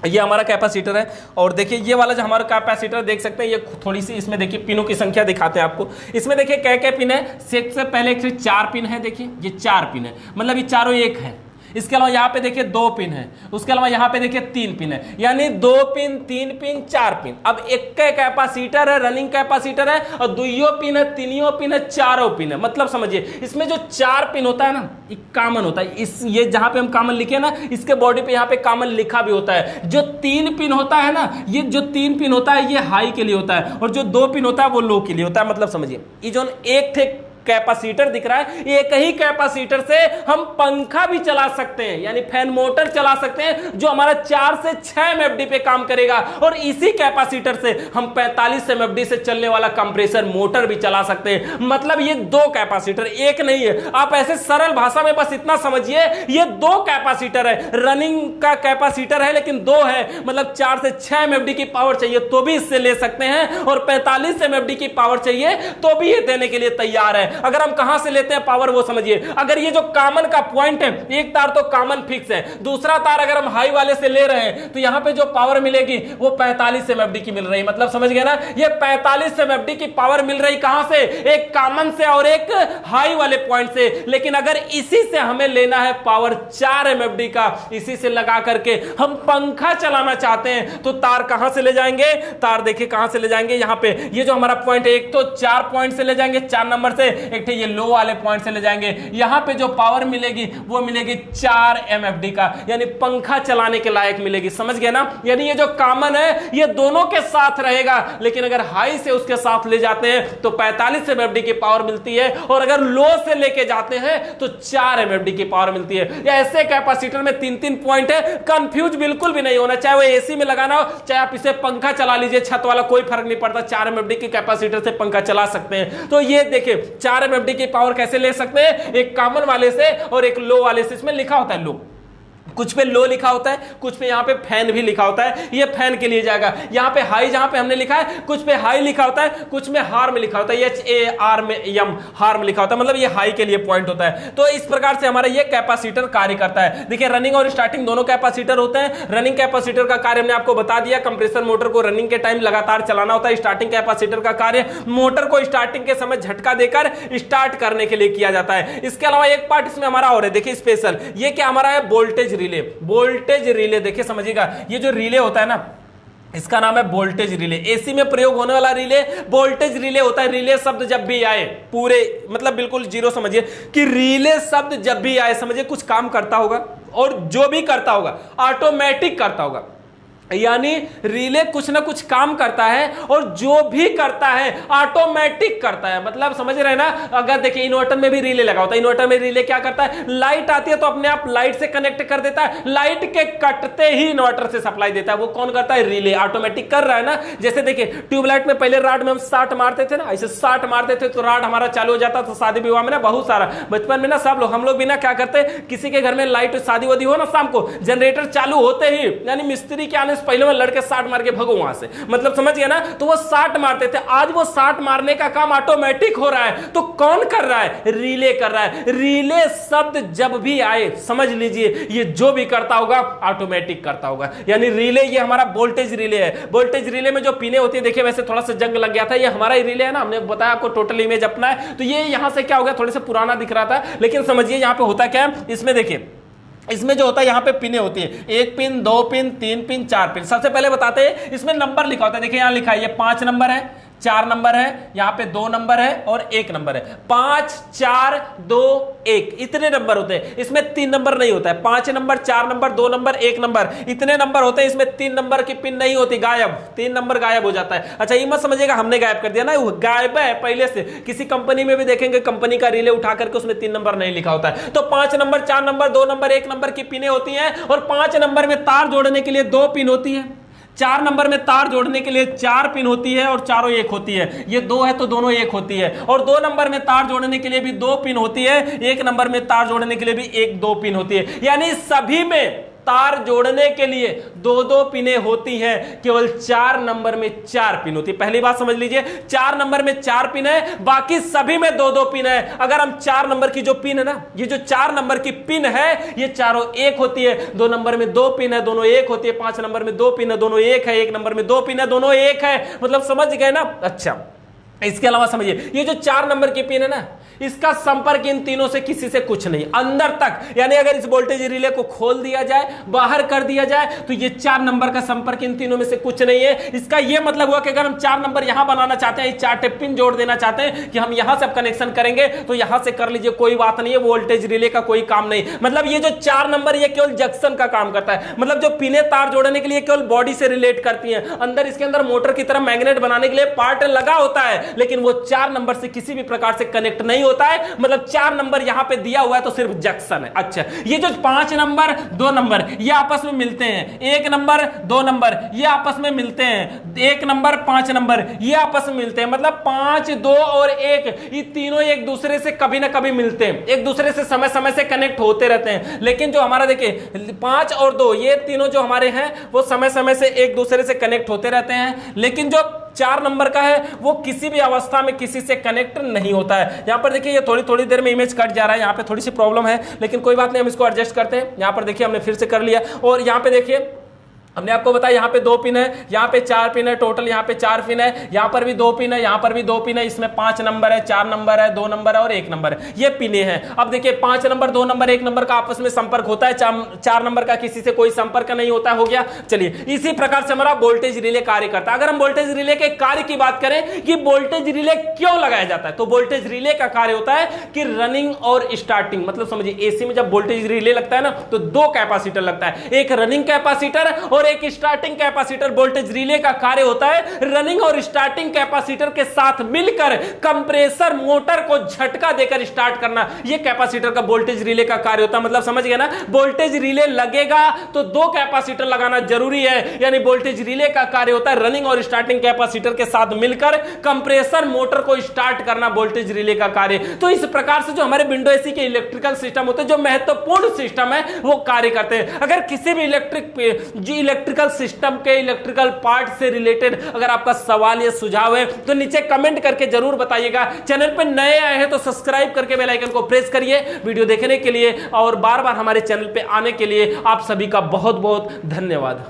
ये हमारा कैपेसिटर है, और देखिए ये वाला जो हमारा कैपेसिटर देख सकते हैं, ये थोड़ी सी इसमें देखिए पिनों की संख्या दिखाते हैं आपको। इसमें देखिए क्या पिन है, सबसे पहले 4 पिन है, देखिए ये 4 पिन है, मतलब ये चारों एक है। इसके अलावा यहाँ पे देखिए 2 पिन है, उसके अलावा यहाँ पे देखिए 3 पिन है, यानी 2 पिन, 3 पिन, 4 पिन। अब एक कैपेसिटर है, रनिंग कैपेसिटर है, और 2 पिन है, 3 पिन है, 4 पिन है। मतलब समझिए इसमें जो 4 पिन होता है ना, एक कॉमन होता है, इस ये जहां पे हम कॉमन लिखे ना, इसके बॉडी पे यहाँ पे कॉमन लिखा भी होता है। जो 3 पिन होता है ना, ये जो 3 पिन होता है ये हाई के लिए होता है, और जो 2 पिन होता है वो लो के लिए होता है। मतलब समझिए ये जो एक थे कैपेसिटर दिख रहा है, एक ही कैपेसिटर से हम पंखा भी चला सकते हैं, यानी फैन मोटर चला सकते हैं, जो हमारा 4 से 6 एमएफडी पे काम करेगा। और इसी कैपेसिटर से हम 45 एमएफडी से चलने वाला कंप्रेसर मोटर भी चला सकते हैं। मतलब ये 2 कैपेसिटर, एक नहीं है। आप ऐसे सरल भाषा में बस इतना समझिए, ये 2 कैपेसिटर है, रनिंग का कैपेसिटर है लेकिन 2 है, मतलब 4 से 6 एमएफडी की पावर चाहिए तो भी इससे ले सकते हैं, और 45 एमएफडी की पावर चाहिए तो भी ये देने के लिए तैयार है। अगर हम कहां से लेते हैं पावर वो समझिए। अगर ये जो कॉमन का पॉइंट है, एक तार तो कॉमन फिक्स है, दूसरा तार अगर हम हाई वाले से ले रहे हैं तो यहां पे जो पावर मिलेगी वो 45 एमएफडी की मिल रही, मतलब समझ गए ना। ये 45 एमएफडी की पावर मिल रही कहां से, एक कॉमन से और एक हाई वाले पॉइंट से। लेकिन अगर इसी से हमें लेना है पावर 4 एमएफडी का, इसी से लगा करके हम पंखा चलाना चाहते हैं, तो तार कहां से ले जाएंगे, तार देखिए कहां से ले जाएंगे। यहां पे ये जो हमारा पॉइंट है, एक तो 4 पॉइंट से ले जाएंगे, 4 नंबर से, एक ये लो वाले पॉइंट से ले जाएंगे। यहां पे जो पावर मिलेगी वो मिलेगी 4 एमएफडी का, यानी पंखा चलाने के लायक मिलेगी। समझ गए ना। यानी ये जो कॉमन है ये दोनों के साथ रहेगा, लेकिन अगर हाई से उसके साथ ले जाते हैं तो 45 एमएफडी की पावर मिलती है, और अगर लो से लेके जाते हैं तो 4 एमएफडी की पावर मिलती है। या ऐसे कैपेसिटर में 3-3 पॉइंट है, कंफ्यूज बिल्कुल भी नहीं होना, चाहे वो एसी में लगाना हो, चाहे आप इसे पंखा चला लीजिए छत वाला, कोई फर्क नहीं पड़ता, 4 एमएफडी की कैपेसिटर से पंखा चला सकते हैं। तो ये देखिए 4 MFD की पावर कैसे ले सकते हैं, एक कॉमन वाले से और एक लो वाले से। इसमें लिखा होता है लो, कुछ पे लो लिखा होता है, कुछ पे यहाँ पे फैन भी लिखा होता है, ये फैन के लिए जाएगा। यहाँ पे हाई जहां पे हमने लिखा है, कुछ पे हाई लिखा होता है, कुछ में हार्म लिखा होता है, HARM हार्म लिखा होता है, मतलब ये हाई के लिए पॉइंट होता है। तो इस प्रकार से हमारा ये कैपेसिटर कार्य करता है। देखिए रनिंग और स्टार्टिंग दोनों कैपेसिटर होते हैं। रनिंग कैपेसिटर का कार्य हमने आपको बता दिया, कंप्रेसर मोटर को रनिंग के टाइम लगातार चलाना होता है। स्टार्टिंग कैपेसिटर का कार्य मोटर को स्टार्टिंग के समय झटका देकर स्टार्ट करने के लिए किया जाता है। इसके अलावा एक पार्ट इसमें हमारा और है, देखिए स्पेशल, ये क्या हमारा है, वोल्टेज रिले। वोल्टेज रिले देखिए समझिएगा, ये जो रिले होता है ना, इसका नाम है वोल्टेज रिले। एसी में प्रयोग होने वाला रिले वोल्टेज रिले होता है। रिले शब्द जब भी आए, पूरे मतलब बिल्कुल जीरो समझिए कि रिले शब्द जब भी आए, समझिए कुछ काम करता होगा, और जो भी करता होगा ऑटोमेटिक करता होगा। यानी रिले कुछ ना कुछ काम करता है, और जो भी करता है ऑटोमेटिक करता है। मतलब समझ रहे हैं ना, अगर देखिए इन्वर्टर में भी रिले लगा होता है, इन्वर्टर में रिले क्या करता है, लाइट आती है तो अपने आप लाइट से कनेक्ट कर देता है, लाइट के कटते ही इन्वर्टर से सप्लाई देता है। वो कौन करता है, रिले ऑटोमेटिक कर रहा है ना। जैसे देखिए ट्यूबलाइट में पहले राड में हम 60 मारते थे ना, ऐसे 60 मारते थे तो राड हमारा चालू हो जाता। तो शादी विवाह में ना बहुत सारा, बचपन में ना सब लोग, हम लोग भी ना क्या करते, किसी के घर में लाइट शादी वादी हो ना, शाम को जनरेटर चालू होते ही, यानी मिस्त्री के आने पहले में लड़के 60 मार के भगो वहां से, मतलब समझ गया ना। तो वो 60 मारते थे, आज वो 60 मारने का काम ऑटोमेटिक हो रहा है। तो कौन कर रहा है, रिले कर रहा है। रिले शब्द जब भी आए समझ लीजिए ये जो भी करता होगा ऑटोमेटिक करता होगा। यानी रिले ये हमारा वोल्टेज रिले है। वोल्टेज रिले में जो पिने होती है, देखिए वैसे थोड़ा सा जंग लग गया था, ये हमारा ही रिले है ना, हमने बताया आपको टोटल इमेज अपना है। तो ये यहां से क्या हो गया, थोड़े से पुराना दिख रहा था, लेकिन समझिए यहां पे होता क्या है। इसमें देखिए, इसमें जो होता है यहाँ पे पिने होती है, 1 पिन 2 पिन 3 पिन 4 पिन। सबसे पहले बताते हैं इसमें नंबर लिखा होता है। देखिए यहाँ लिखा है, ये 5 नंबर है, 4 नंबर है, यहाँ पे 2 नंबर है और 1 नंबर है। 5 4 2 1 इतने नंबर होते हैं। इसमें 3 नंबर नहीं होता है, 5 नंबर 4 नंबर 2 नंबर 1 नंबर इतने नंबर होते हैं। इसमें 3 नंबर की पिन नहीं होती, गायब, 3 नंबर गायब हो जाता है। अच्छा ये मत समझिएगा हमने गायब कर दिया ना, गायब है पहले से। किसी कंपनी में भी देखेंगे, कंपनी का रिले उठा करके उसमें 3 नंबर नहीं लिखा होता है। तो 5 नंबर 4 नंबर 2 नंबर 1 नंबर की पिने होती हैं, और 5 नंबर में तार जोड़ने के लिए 2 पिन होती है, 4 नंबर में तार जोड़ने के लिए 4 पिन होती है और चारों 1 होती है। ये 2 है तो दोनों 1 होती है। और 2 नंबर में तार जोड़ने के लिए भी 2 पिन होती है, 1 नंबर में तार जोड़ने के लिए भी 1-2 पिन होती है। यानी सभी में तार जोड़ने के लिए 2-2 पिने होती हैं, केवल 4 नंबर में 4 पिन होती है। पहली बात समझ लीजिए, 4 नंबर में 4 पिन है, बाकी सभी में 2-2 पिन है। अगर हम 4 नंबर की जो पिन है ना, ये जो 4 नंबर की पिन है, ये चारों 1 होती है। 2 नंबर में 2 पिन है, दोनों 1 होती है। 5 नंबर में 2 पिन है, दोनों 1 है। 1 नंबर में 2 पिन है, दोनों 1 है। मतलब समझ गए ना। अच्छा इसके अलावा समझिए, ये जो 4 नंबर की पिन है ना, इसका संपर्क इन तीनों से किसी से कुछ नहीं, अंदर तक। यानी अगर इस वोल्टेज रिले को खोल दिया जाए, बाहर कर दिया जाए, तो ये 4 नंबर का संपर्क इन तीनों में से कुछ नहीं है। इसका यह मतलब हुआ कि अगर हम 4 नंबर यहां बनाना चाहते हैं, 4 पिन जोड़ देना चाहते हैं कि हम यहां से अब कनेक्शन करेंगे, तो यहां से कर लीजिए, कोई बात नहीं है। वोल्टेज रिले का कोई काम नहीं। मतलब ये जो 4 नंबर ये केवल जंक्शन का काम करता है। मतलब जो पिने तार जोड़ने के लिए केवल बॉडी से रिलेट करती हैं, अंदर इसके अंदर मोटर की तरह मैग्नेट बनाने के लिए पार्ट लगा होता है, लेकिन वो 4 नंबर से किसी भी प्रकार से कनेक्ट नहीं होता है। मतलब 4 नंबर यहां पे दिया हुआ है तो सिर्फ जंक्शन है। अच्छा ये जो 5 नंबर 2 नंबर ये आपस में मिलते हैं, 1 नंबर 2 नंबर ये आपस में मिलते हैं, 1 नंबर 5 नंबर ये आपस में मिलते हैं। मतलब 5 2 और 1 ये तीनों एक दूसरे से कभी ना कभी मिलते हैं, एक दूसरे से समय समय से कनेक्ट होते रहते हैं। लेकिन जो हमारा देखिए 5 और 2 ये तीनों जो हमारे हैं वो समय समय से एक दूसरे से कनेक्ट होते रहते हैं। लेकिन जो 4 नंबर का है वो किसी भी अवस्था में किसी से कनेक्ट नहीं होता है। यहां पर देखिए ये थोड़ी थोड़ी देर में इमेज कट जा रहा है, यहां पे थोड़ी सी प्रॉब्लम है, लेकिन कोई बात नहीं, हम इसको एडजस्ट करते हैं। यहां पर देखिए हमने फिर से कर लिया, और यहां पे देखिए हमने आपको बताया यहाँ पे 2 पिन है, यहाँ पे 4 पिन है, टोटल यहाँ पे 4 पिन है, यहाँ पर भी 2 पिन है, यहाँ पर भी 2 पिन है। इसमें 5 नंबर है, 4 नंबर है, 2 नंबर है और 1 नंबर है, ये पिने हैं। अब देखिए 5 नंबर 2 नंबर 1 नंबर का आपस में संपर्क होता है, 4 नंबर का किसी से कोई संपर्क नहीं होता। हो गया। चलिए इसी प्रकार से हमारा वोल्टेज रिले कार्य करता है। अगर हम वोल्टेज रिले के कार्य की बात करें कि वोल्टेज रिले क्यों लगाया जाता है, तो वोल्टेज रिले का कार्य होता है कि रनिंग और स्टार्टिंग। मतलब समझिए एसी में जब वोल्टेज रिले लगता है ना, तो 2 कैपेसिटर लगता है, एक रनिंग कैपेसिटर और एक स्टार्टिंग कैपेसिटर वोल्टेज रिले का कार्य होता है रनिंग और स्टार्टिंग कैपेसिटर के साथ मिलकर कंप्रेसर मोटर को झटका देकर स्टार्ट करना, यह कैपेसिटर का वोल्टेज रिले का कार्य होता है। मतलब समझ गए ना, वोल्टेज रिले लगेगा तो दो कैपेसिटर लगाना जरूरी है, यानी वोल्टेज रिले का कार्य होता है रनिंग और स्टार्टिंग कैपेसिटर के साथ मिलकर कंप्रेसर मोटर को स्टार्ट करना, वोल्टेज रिले का कार्य। तो इस प्रकार से जो हमारे विंडो एसी के इलेक्ट्रिकल सिस्टम होते हैं, जो महत्वपूर्ण सिस्टम है, वो कार्य करते हैं। अगर किसी भी इलेक्ट्रिकल सिस्टम के इलेक्ट्रिकल पार्ट से रिलेटेड अगर आपका सवाल या सुझाव है तो नीचे कमेंट करके जरूर बताइएगा। चैनल पर नए आए हैं तो सब्सक्राइब करके बेल आइकन को प्रेस करिए वीडियो देखने के लिए, और बार बार हमारे चैनल पे आने के लिए आप सभी का बहुत बहुत धन्यवाद।